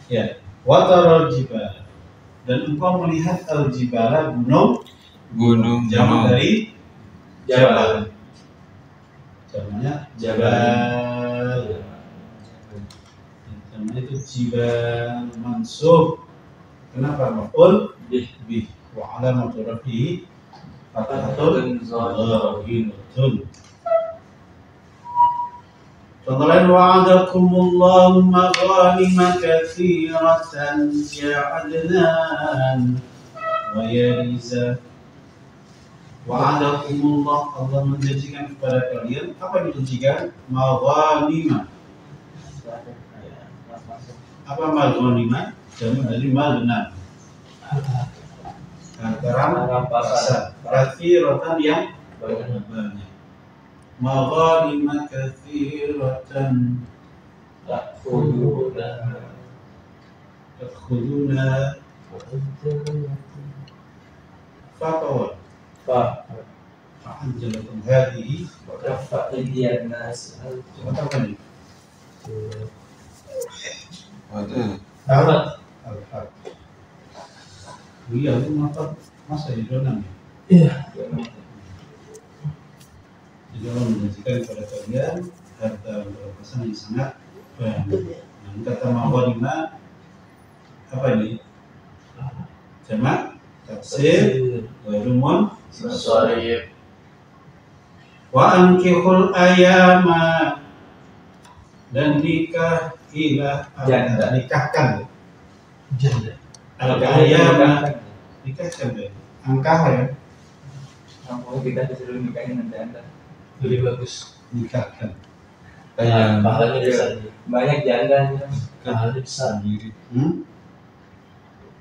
Ya, wa taral jibala, dan engkau melihat al-jibala gunung, jamak dari jabal. Jamaknya jabal. Jamaknya itu jibal mansub. Kenapa maf'ul bih wa alamatu rafihi fathatun zahiratun. Contoh lain, wa'adakumullahu maghanima katsiratan ya adnan wa yariza. Wa'adakumullah, Allah menjanjikan kepada kalian. Apa yang dijanjikan? Maghanima. Apa maghanima? Jamak dari maghnam. Harta rampasan. Katsiratan yang banyak. Maghanima katsiratan ta'khuduna fatawat fa'anjalakum hadhihi Kafa idian nas. apa ini? Ada. Al-Haq. Iya, itu masa di dalam ya? Iya. Jadi Allah menjanjikan kepada kalian harta rampasan yang sangat banyak. Yang kata maghanima apa ini? Jamak taksir ghairun Sorry. wa ankihul ayama, dan nikahilah Janda. nikahkan Janda. al-ayama, nikahkan deh. Angkah ya, Kamu kita disuruh nikahin nanti Anda. Lebih bagus. nikahkan. Kayak Pahalanya besar. Banyak janda nih. Pahalanya besar. sendiri.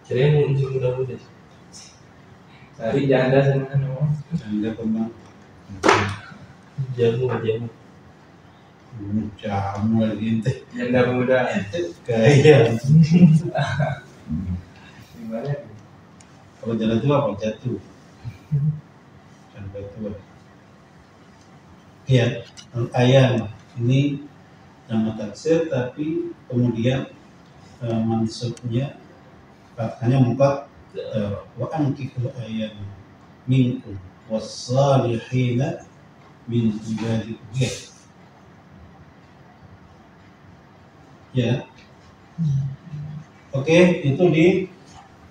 Kirain mau uji muda-muda. Cari janda sana no. Janda kembang. Jamu. Jamu lagi ente. Janda muda. Kaya. Gimana? Kalau janda tua apa jatuh? Janda tua. Iya, ayam ini nama taksir tapi kemudian maksudnya fathahnya muqaddar. Wa ankihul ayam minkum was-salihina min ibadikum. Ya. Oke, itu di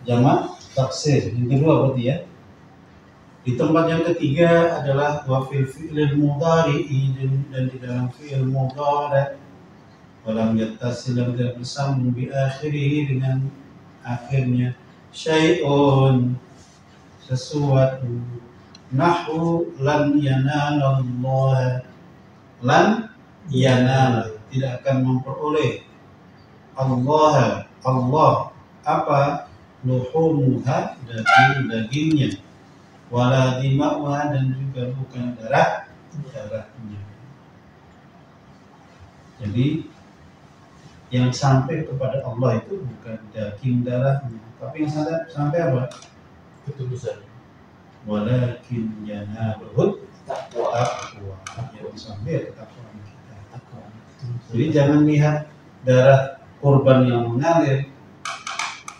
jamak taksir. Yang kedua berarti ya. Di tempat yang ketiga adalah wa fil fi'lil mudhari'i, dan di dalam fi'il mudhari' walam yattasil, tidak bersambung bi akhirih dengan akhirnya syai'un, sesuatu. Nahwu lan yanalallaha, lan yanala, tidak akan memperoleh Allah apa luhumuha, dagingnya, wala dima'uha, dan juga bukan darahnya. Jadi yang sampai kepada Allah itu bukan daging darahnya, tapi yang sampai apa? Ketulusan. Walakin yanaluhu Takwa. taqwa, yang sampai ketakwaan kita. Jadi jangan lihat darah korban yang mengalir,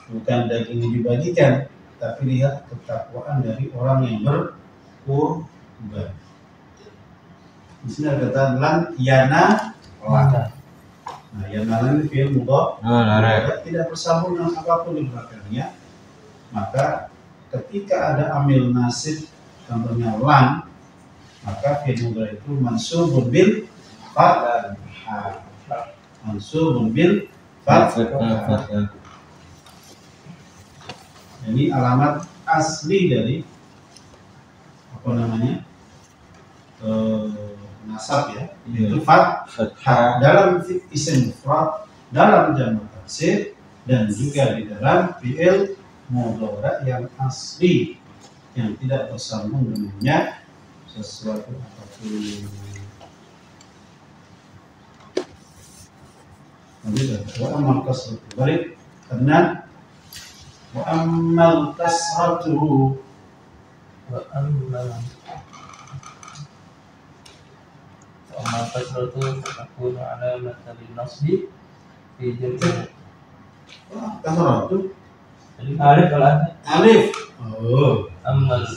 bukan daging yang dibagikan, tapi lihat ketakwaan dari orang yang berkorban. Di sini ada kata lan yana. Nah, yana ini fi'il mudhari', tidak bersambung dengan apapun di belakangnya. Maka ketika ada amil nasib, contohnya lan, maka fi'il mudhari' itu mansubun bil fathah. Mansubun bil fathah. Ini alamat asli dari apa namanya nasab ya, yaitu fathah dalam isim mufrad, dalam jamak taksir, dan juga di dalam fi'il mudhari' yang asli. yang tidak bersambung dengannya sesuatu apapun. Wa amal kasratu balik karena wa amal kasratu wa ammal kasratu takunu alamatan lin-nasbi fi jam'i kasratu Alif kalau alif. Oh, ammal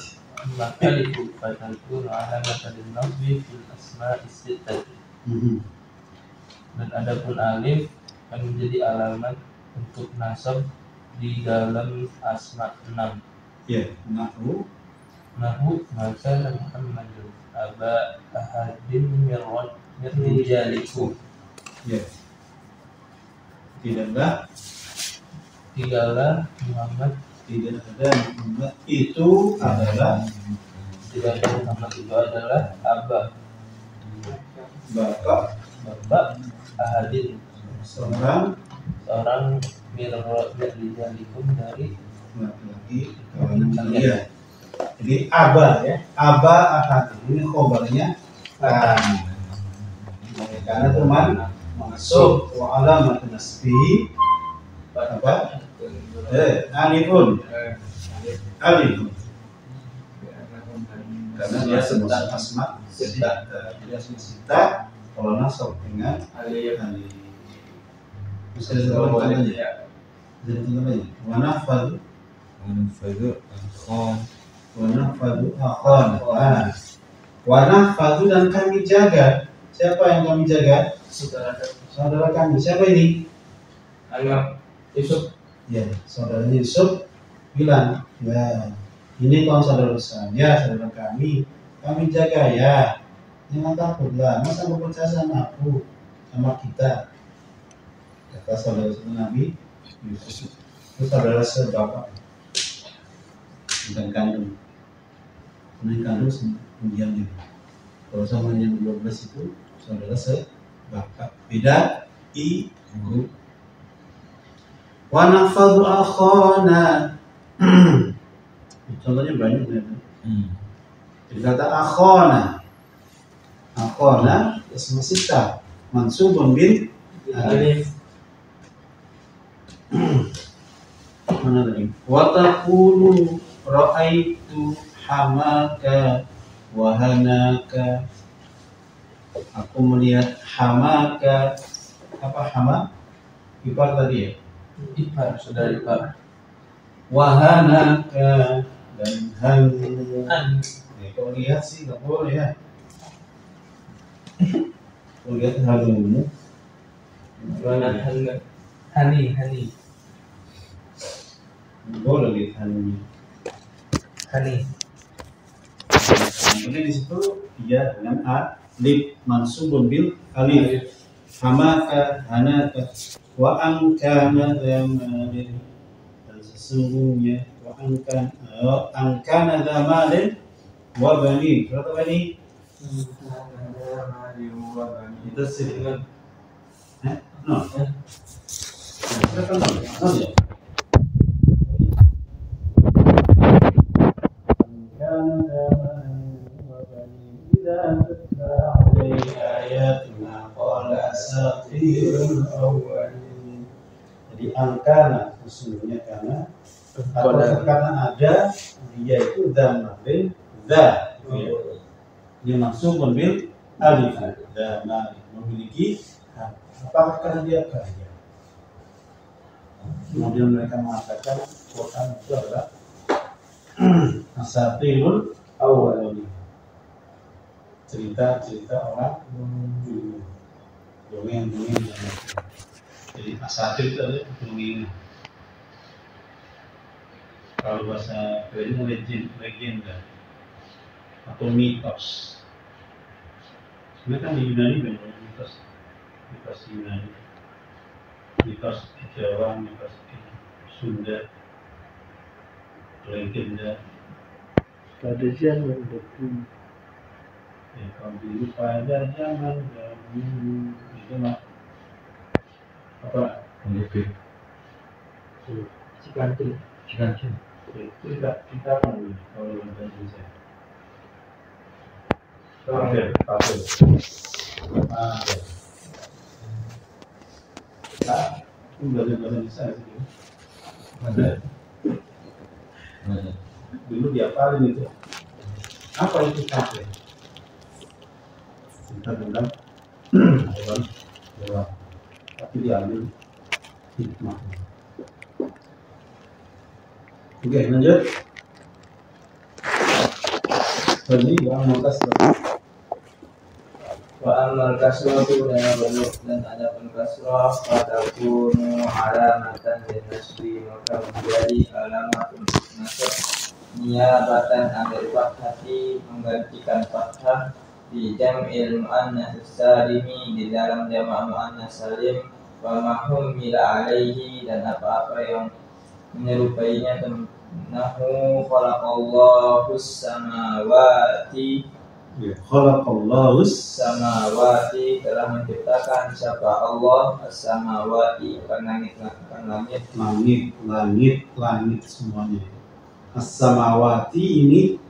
alif fatakunu alamatan lin-nasbi fil asma'is sittati. Dan adapun alif akan menjadi alamat untuk nasab di dalam asma 6. ya, nahu Nahu maka Muhammadun aba ahadin mirrijalikum. ya. Tidaklah Muhammad tidak ada Muhammad itu adalah tidak ada Muhammad itu adalah aba bapak ahadin seorang mirrijalikum dari laki-laki kawanan kalian. Jadi aba ya, aba ahad ini khobarnya karena teman masuk wa alamat nasbi apa? Alifun karena dia sebutan asma sita, dia asma sita kalau nasab dengan alif. Bisa disebutkan aja. Jadi contohnya wanafadu akhon. Wanafadu dan kami jaga. Siapa yang kami jaga? Saudara kami. Siapa ini? Yusuf. Ya, saudaranya Yusuf bilang, ya ini kawan saudara saya, saudara kami jaga ya. Jangan takutlah, masa mau percaya sama aku, sama kita. Kata saudara Nabi Yusuf itu saudara sebapak bukan kandung. Yang kandung kemudian juga. Kalau sama yang 12 itu saudara sebapak, beda ibu. Wa nafadhu akhana. Contohnya banyak ya. Jadi kata akhana ismu sita mansubun bil alif. Mana lagi? Wa taqulu ra'aitu hamaka wa hanaka. Aku melihat hamaka. Apa hama? Ipar tadi ya? ipar, saudara ipar. Wahanaka dan han. Kalau lihat sih nggak boleh ya. Kalau lihat halumu. Hani Boleh lihat halumu. Jadi di situ dia dengan alif mansubun bil alif. Hamaka, hanaka, wa angkana zamalin, dan sesungguhnya wa angkana zamalin wa bani. Berapa bani? Itu sih dengan no. Berapa no? No ya. Angkana zamalin wa bani idza tutla alaihi ayatuna qala asatirul awwalin. Jadi angkana sesungguhnya karena atau karena ada dia itu zamalin dia masuk bil alif zamalin memiliki apakah karena dia kaya. Kemudian mereka mengatakan Quran itu adalah asatirul awwalin, cerita orang dulu, dongeng. Jadi asatir itu adalah dongeng. Kalau bahasa kerennya legenda atau mitos. Sebenarnya kan di Yunani banyak mitos Yunani, mitos Jawa, mitos Sunda, legenda. Pada zaman dahulu. Ya, kalau dulu pada zaman dahulu itu mah apa? Lebih. Cikantil. Itu kita akan kalau bahasa Indonesia. Oke, pakai. Nah, itu bahasa bisa sih. Dulu diapalin itu. Apa itu kafe? Kita bilang, tapi diambil hikmah. Oke, lanjut. Tadi amal kasrah. Wa amal kasratu dan ada kasrah pada kunu alamatan dan nasbi maka menjadi alamat untuk nasab niabatan ambil fathati menggantikan fathah di jam'il muannas salimi di dalam jamak muannas salim wa mahum mila alaihi dan apa-apa yang menyerupainya nahu khalaqallahu samawati Khalaqallahu samawati telah menciptakan siapa Allah as-samawati langit semuanya. As-samawati ini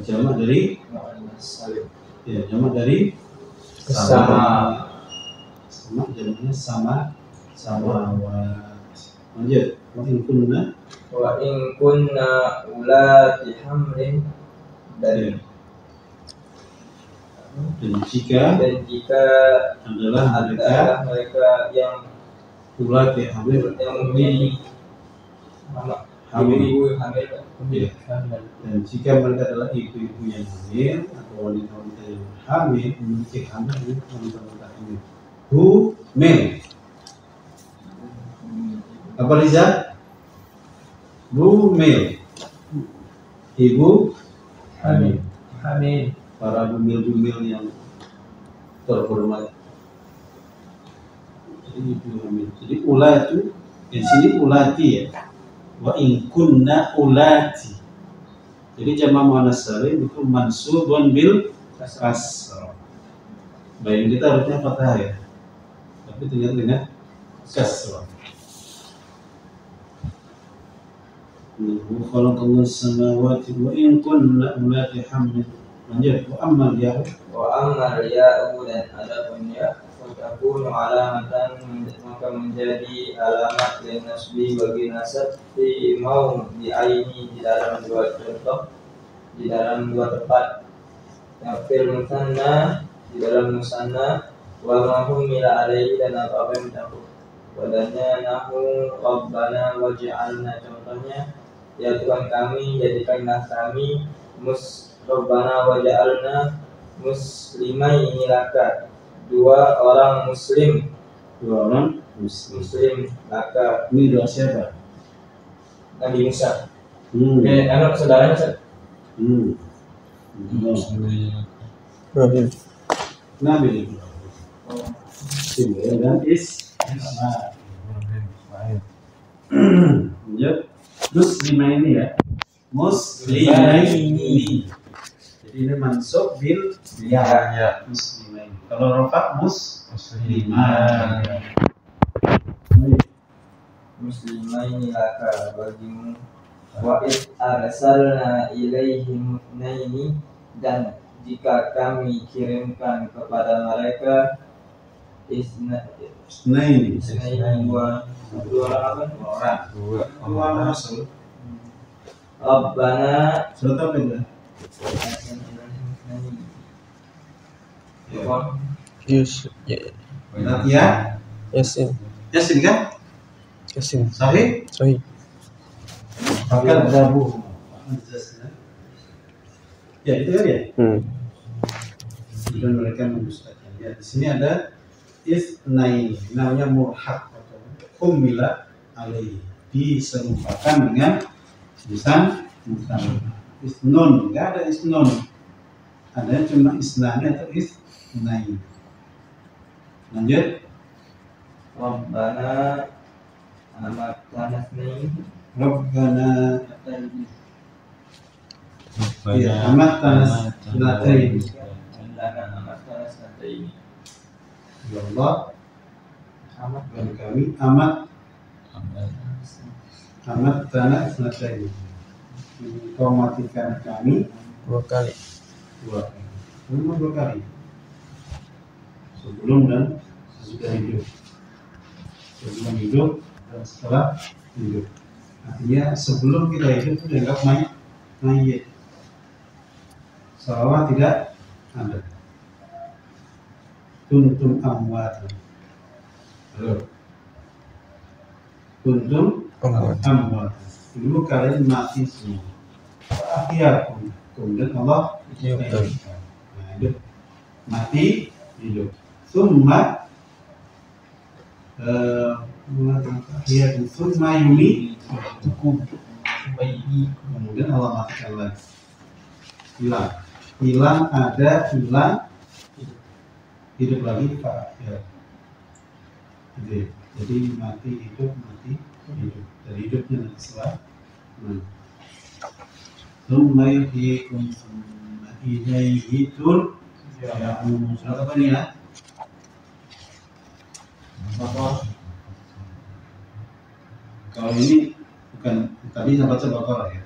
jamak dari ya jamak dari sama jamaknya sama lanjut wa in kunna ulati hamlin dan jika adalah mereka yang ulati hamil yang memiliki ibu hamil dan jika mereka adalah ibu-ibu yang hamil atau wanita-wanita yang hamil memiliki anak itu wanita-wanita hamil male apa Riza? Male ibu hamil para bumil-bumil yang terhormat. Jadi ibu hamil. Jadi ulatu di sini ulati ya. Wa in kunna ulati. Jadi jamak muannas salim itu mansubun bil kasrah. Baik kita harusnya fathah ya. Tapi ternyata dengan kasrah. Khalaqallahu samawati wa in kunna ulati hamil. Lanjut, wa ammal ya dan adapun ya takunu alamatan maka menjadi alamat dan nasbi bagi nasab fi mau di aini di dalam dua contoh di dalam dua tempat yang fil musanna di dalam musanna wa mahum mila alaihi dan apa yang mencakup padanya nahu rabbana waj'alna contohnya ya Tuhan kami jadikanlah kami Rabbana waja'alna muslimaini laka dua orang muslim laka ini doa siapa? Nabi Musa anak saudaranya Nabi dan muslimaini ya muslimaini. Jadi ini mansub bil ya muslimain. Kalau rafa muslimaini laka bagimu wa id arsalna ilaihim naini dan jika kami kirimkan kepada mereka isnaini dua orang rasul Rabbana surat apa itu? Yasin kan? Sahih? Bahkan Abu ya itu kan ya? Dan mereka mendustakan ya. Di sini ada isnaini namanya murhaq atau umila alaihi diserupakan dengan tulisan mutanna. Isnun, enggak ada isnun. Ada cuma isnani atau isnaini. Lanjut. Rabbana amatana Rabbana ya amatana sanataini. Ya Allah, amat kami Amat tanah selesai. Kau matikan kami 2 kali. 2 kali. Memang 2 kali. Sebelum dan sesudah hidup. Sebelum hidup dan setelah hidup. Artinya sebelum kita hidup itu dianggap mayit. Seolah tidak ada. Kuntum amwat. Kuntum amwat. Dulu kalian mati semua. Akhirnya kemudian Allah Hidup. hidup, mati, hidup. Summa summa yumi kemudian Allah matikan lagi. Hilang ada, hilang hidup lagi Pak. Ya. Jadi mati hidup. Dari hidupnya nanti setelah summa yuhyikum summa ilaihi turja'un. Surat apa nih ya? Kalau ini bukan tadi saya baca Baqarah ya.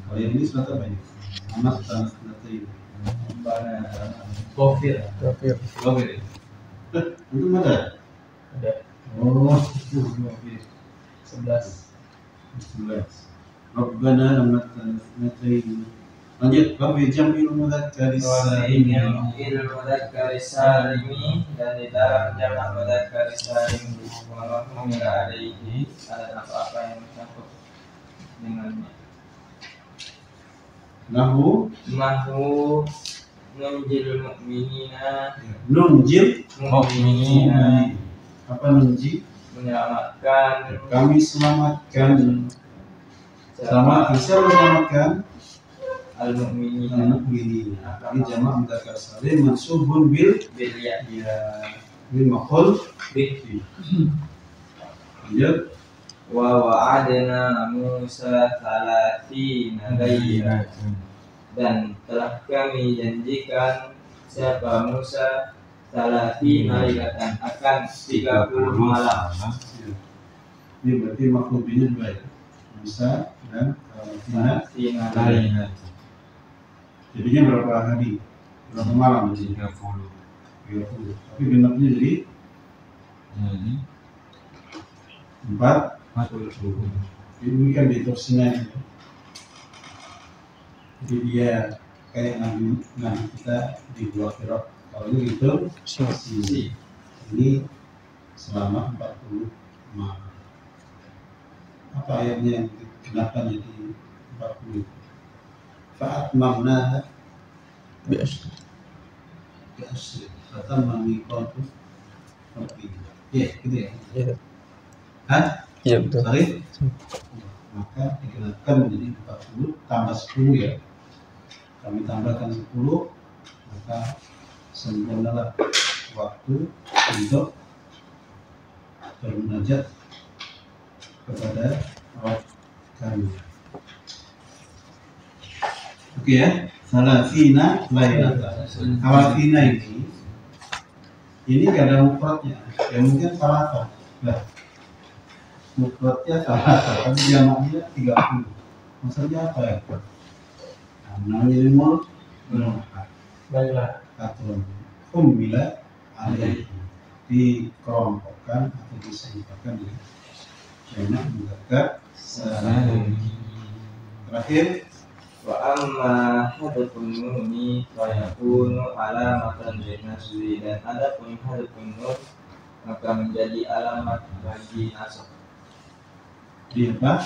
Kalau yang ini surat apa ini? Anak dan surat ini. Kofir. Kafir. Itu ada? Ada Oh, itu kafir. 11. Rabbana amatna. Lanjut, Rabbi jamil mudzakkaris salim. Salimi dan di dalam jamak mudzakkar salim mengira alaihi ada apa-apa yang mencakup dengannya. Nahu nunjil mu'minina mu'minina. Apa nunji? menyelamatkan Kami selamatkan. Selamat, bisa selamatkan al-mu'minina al-mu'minina. Ini jamak mudzakkar salim mansubun bil bilya bil maf'ul bihi. Lanjut. wa wa'adna Musa 30 laylatan dan telah kami janjikan siapa Musa 30 laylatan akan 30 malam. Ini berarti makhluknya dua ya. Musa dan Tina. Jadinya berapa hari? Berapa malam? 30. Tapi genapnya jadi 40. Ini kan di Sinai. Jadi dia kayak nabi kita di Gua Hira. Kalau ini gitu, ini selama 40 malam. Apa ayatnya yang digenapkan jadi 40? Fa'atmamnaha bi'ashr. Kata mamiqatu rabbi. Ya, gitu ya. Iya. Hah? Iya betul. Sorry? Maka digenapkan menjadi 40 tambah 10 ya. Kami tambahkan 10, maka sempurnalah waktu untuk bermunajat kepada Rabb kami. Oke ya, salafina lailatan. Salafina ini gak ada mufradnya. Ya mungkin salafah. Nah, mufradnya salafah, tapi jamaknya 30. Maksudnya apa ya? Namanya ilmu Baiklah. katun bila alaihi dikelompokkan atau disebutkan dengan jamak mudzakkar salim. Terakhir Wa amma hadfun nuni fa yakunu alamatan linasbi dan adapun hadfun nun maka menjadi alamat bagi nasab. di apa?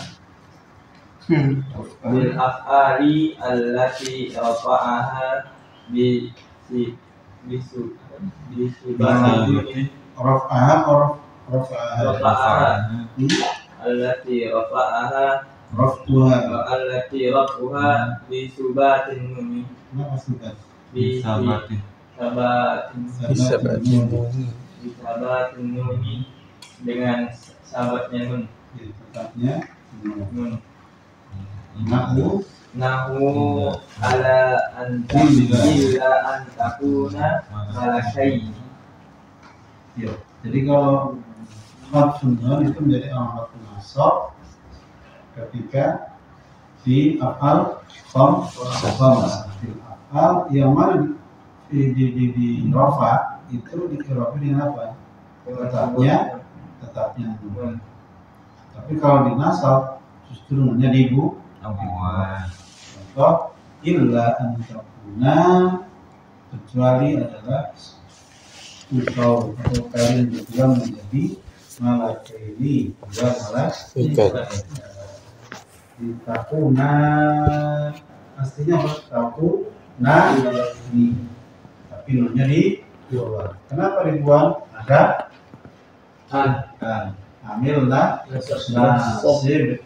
Bil af'ali allati rafa'aha bi subati Rafa'aha allati rafa'aha Raftuha. wa allati rafuha bi subatin nuni Kenapa sudah? bi sabatin nuni dengan sahabatnya nun Tetapnya nun Nahu ala anta illa an takuna malakai. ya. Jadi kalau harf nun itu menjadi alamat nasab ketika di afal yang mana di rofa itu dikirakan dengan apa? Tetapnya. Tapi kalau di nasab justru menjadi ibu. Contoh illa antakuna, kecuali adalah engkau atau kalian berdua menjadi malakaini, dua malaikat. Takuna pastinya takuna ini, tapi nunnya dibuang. Kenapa dibuang? Ada amil nasib.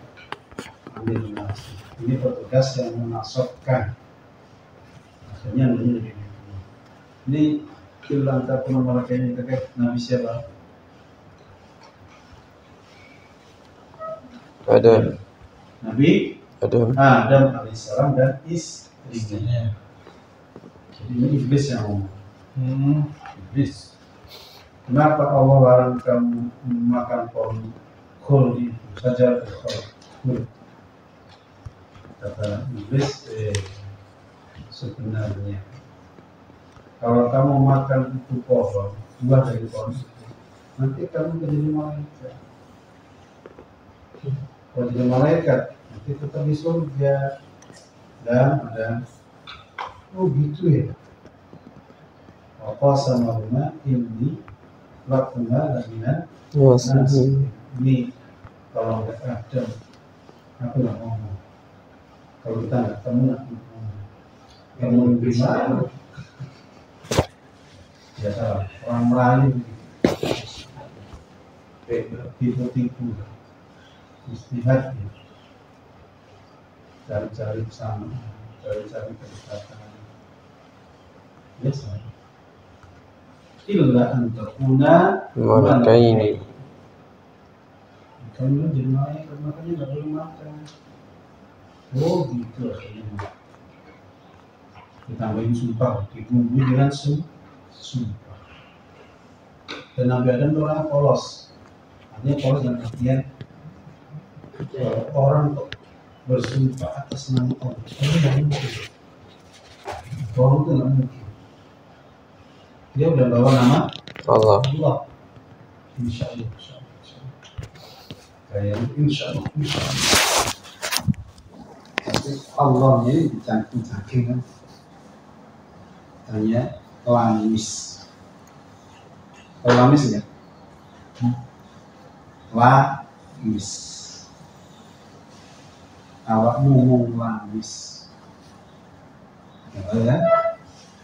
Amil nasib ini petugas yang menasabkan, akhirnya nunnya dibuang. Ini kilang takuna malakaini terkait Nabi siapa? Nabi Adam alaihissalam dan istrinya. Jadi ini iblis yang ngomong. Iblis. Kenapa Allah larang kamu makan pohon khuldi saja khuldi? Kata iblis, sebenarnya kalau kamu makan itu pohon, buah dari pohon itu, nanti kamu menjadi malaikat. Kalau jadi malaikat, nanti tetap di surga. Dan oh gitu ya. Apa sama rumah ini lakuna laminan nasi. Ini kalau nggak ada, aku nggak ngomong. Kalau kita nggak ketemu, aku ngomong. Kamu bisa? Ya salah. Orang Melayu tipu-tipu. Istihad ya. Cari-cari bersama, cari-cari kedekatan. Biasa. Illa antakuna malakaini. Kamu jadi malaikat, makanya nggak boleh makan. Oh gitu akhirnya. Ditambahin sumpah, dibumbui dengan sumpah. Dan Nabi Adam itu orang polos. Artinya polos dalam artian orang bersumpah atas nama Allah, ini tidak mungkin. Orang itu tidak mungkin. Dia udah bawa nama Allah. Insya Allah. Kayak insya Allah. Tapi Allahnya ini dicangking kan. Tanya lamis. Tahu lamis ya? Lamis. Awakmu ngomong lamis. Ya,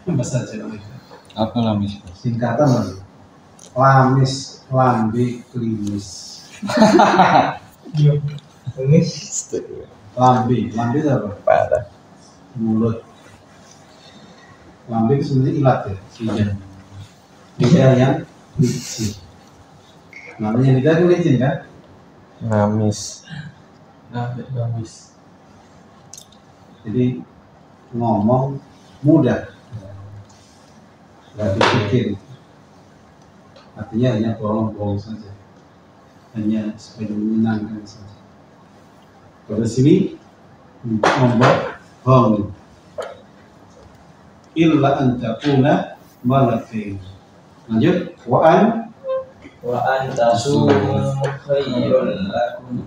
bahasa Jawa itu. Apa lamis? Singkatan lagi. Lamis, lambe, klimis. Klimis. Lambe itu apa? Parah. Mulut. Lambe itu sebenarnya ilat ya. Lidah yang licin. Namanya lidah itu licin kan? Ngamis. Jadi ngomong mudah, nggak dipikir. Artinya hanya bohong-bohong saja, hanya supaya menyenangkan saja. Pada sini membohong. Illa antakuna malakain. Lanjut. Wa antasumu khairun lakum.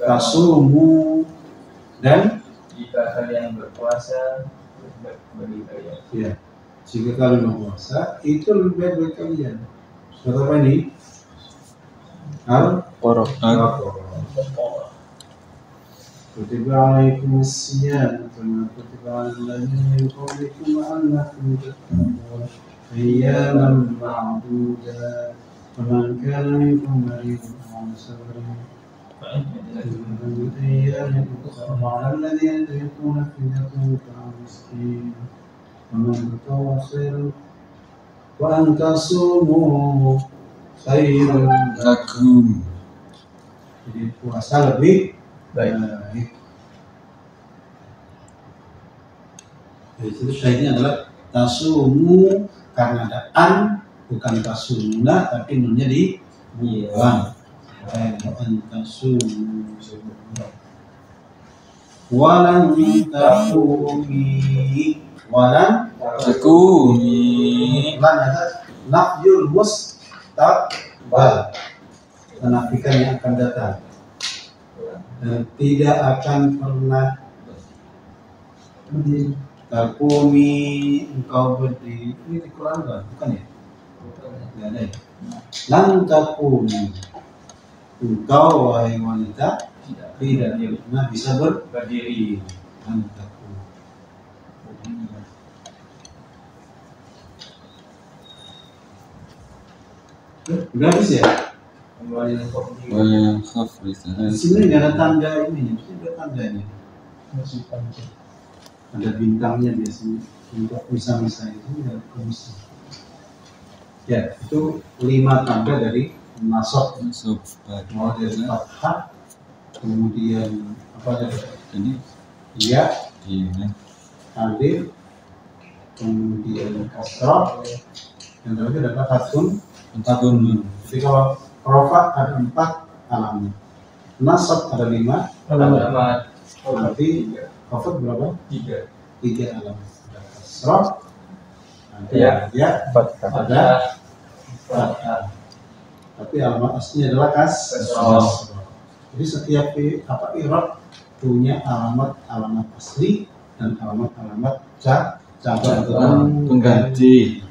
Tasumu dan jika kalian berpuasa bagi kalian. Ya, jika kalian berpuasa itu lebih baik bagi kalian. Surat apa ini? Al-Qur'an. Kutiba alaikum as-siyam kama kutiba alal ladzina min qablikum la'allakum tattaqun. Ayyaman ma'dudat. Faman kana minkum maridan aw ala safarin أيام أخرى على الذين يطيقون فدية طعام مسكين ومن تطوع خيرا وأن تصوموا خير لكم. Jadi puasa lebih baik. Jadi itu syahidnya adalah tasumu karena ada an, bukan tasumuna tapi nunnya di buang. Walan takumi walan Takumi lan ada nafyul mustaqbal, menafikan yang akan datang dan tidak akan pernah berdiri. Takumi engkau berdiri, ini di Quran bukan ya? Tidak ada ya? Lan takumi engkau wahai wanita tidak pernah bisa berdiri. Lan takumi. Udah habis ya? Wala khafri Di sini nggak ada tanda ini, di sini ada tandanya. Masih panjang. Ada bintangnya biasanya untuk misal-misal itu ada komisi. Ya, itu 5 tanda dari nasab. Nasab Mulai dari fathah, kemudian apa tadi? Jadi Ya, iya alif, kemudian kasrah, yang terakhir adalah fathun. Jadi kalau rofa ada 4 alamat, nasab ada 5 Alamat. berarti rofa berapa? 3 alamat. Ada kasrah, ada ya, ada fathah. Tapi alamat aslinya adalah kasrah. Jadi setiap i'rab punya alamat asli dan alamat cabang atau pengganti.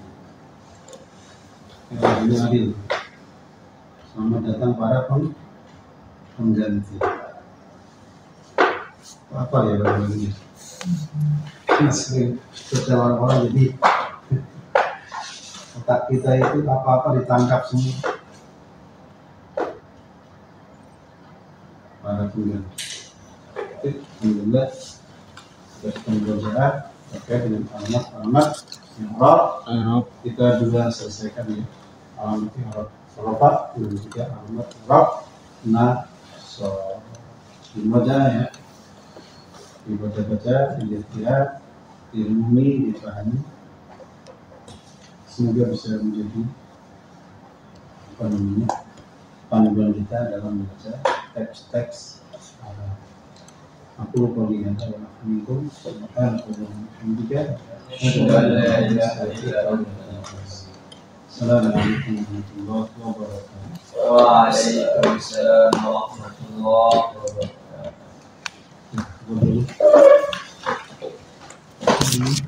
Ini adil. Selamat datang para pengganti. Apa ya ini? Sering percaya orang jadi otak kita itu apa-apa ditangkap semua. Para pengganti. Alhamdulillah sudah pembelajaran terkait dengan alamat Arab kita juga selesaikan ya. Alamat Arab Arab dan juga alamat Arab dibaca ya, dibaca-baca, dilihat, direnungi, dipahami, semoga bisa menjadi panduan kita dalam membaca teks-teks Arab. Aku lupa lihat kalau minkum Assalamualaikum warahmatullahi wabarakatuh. Waalaikumsalam warahmatullahi wabarakatuh.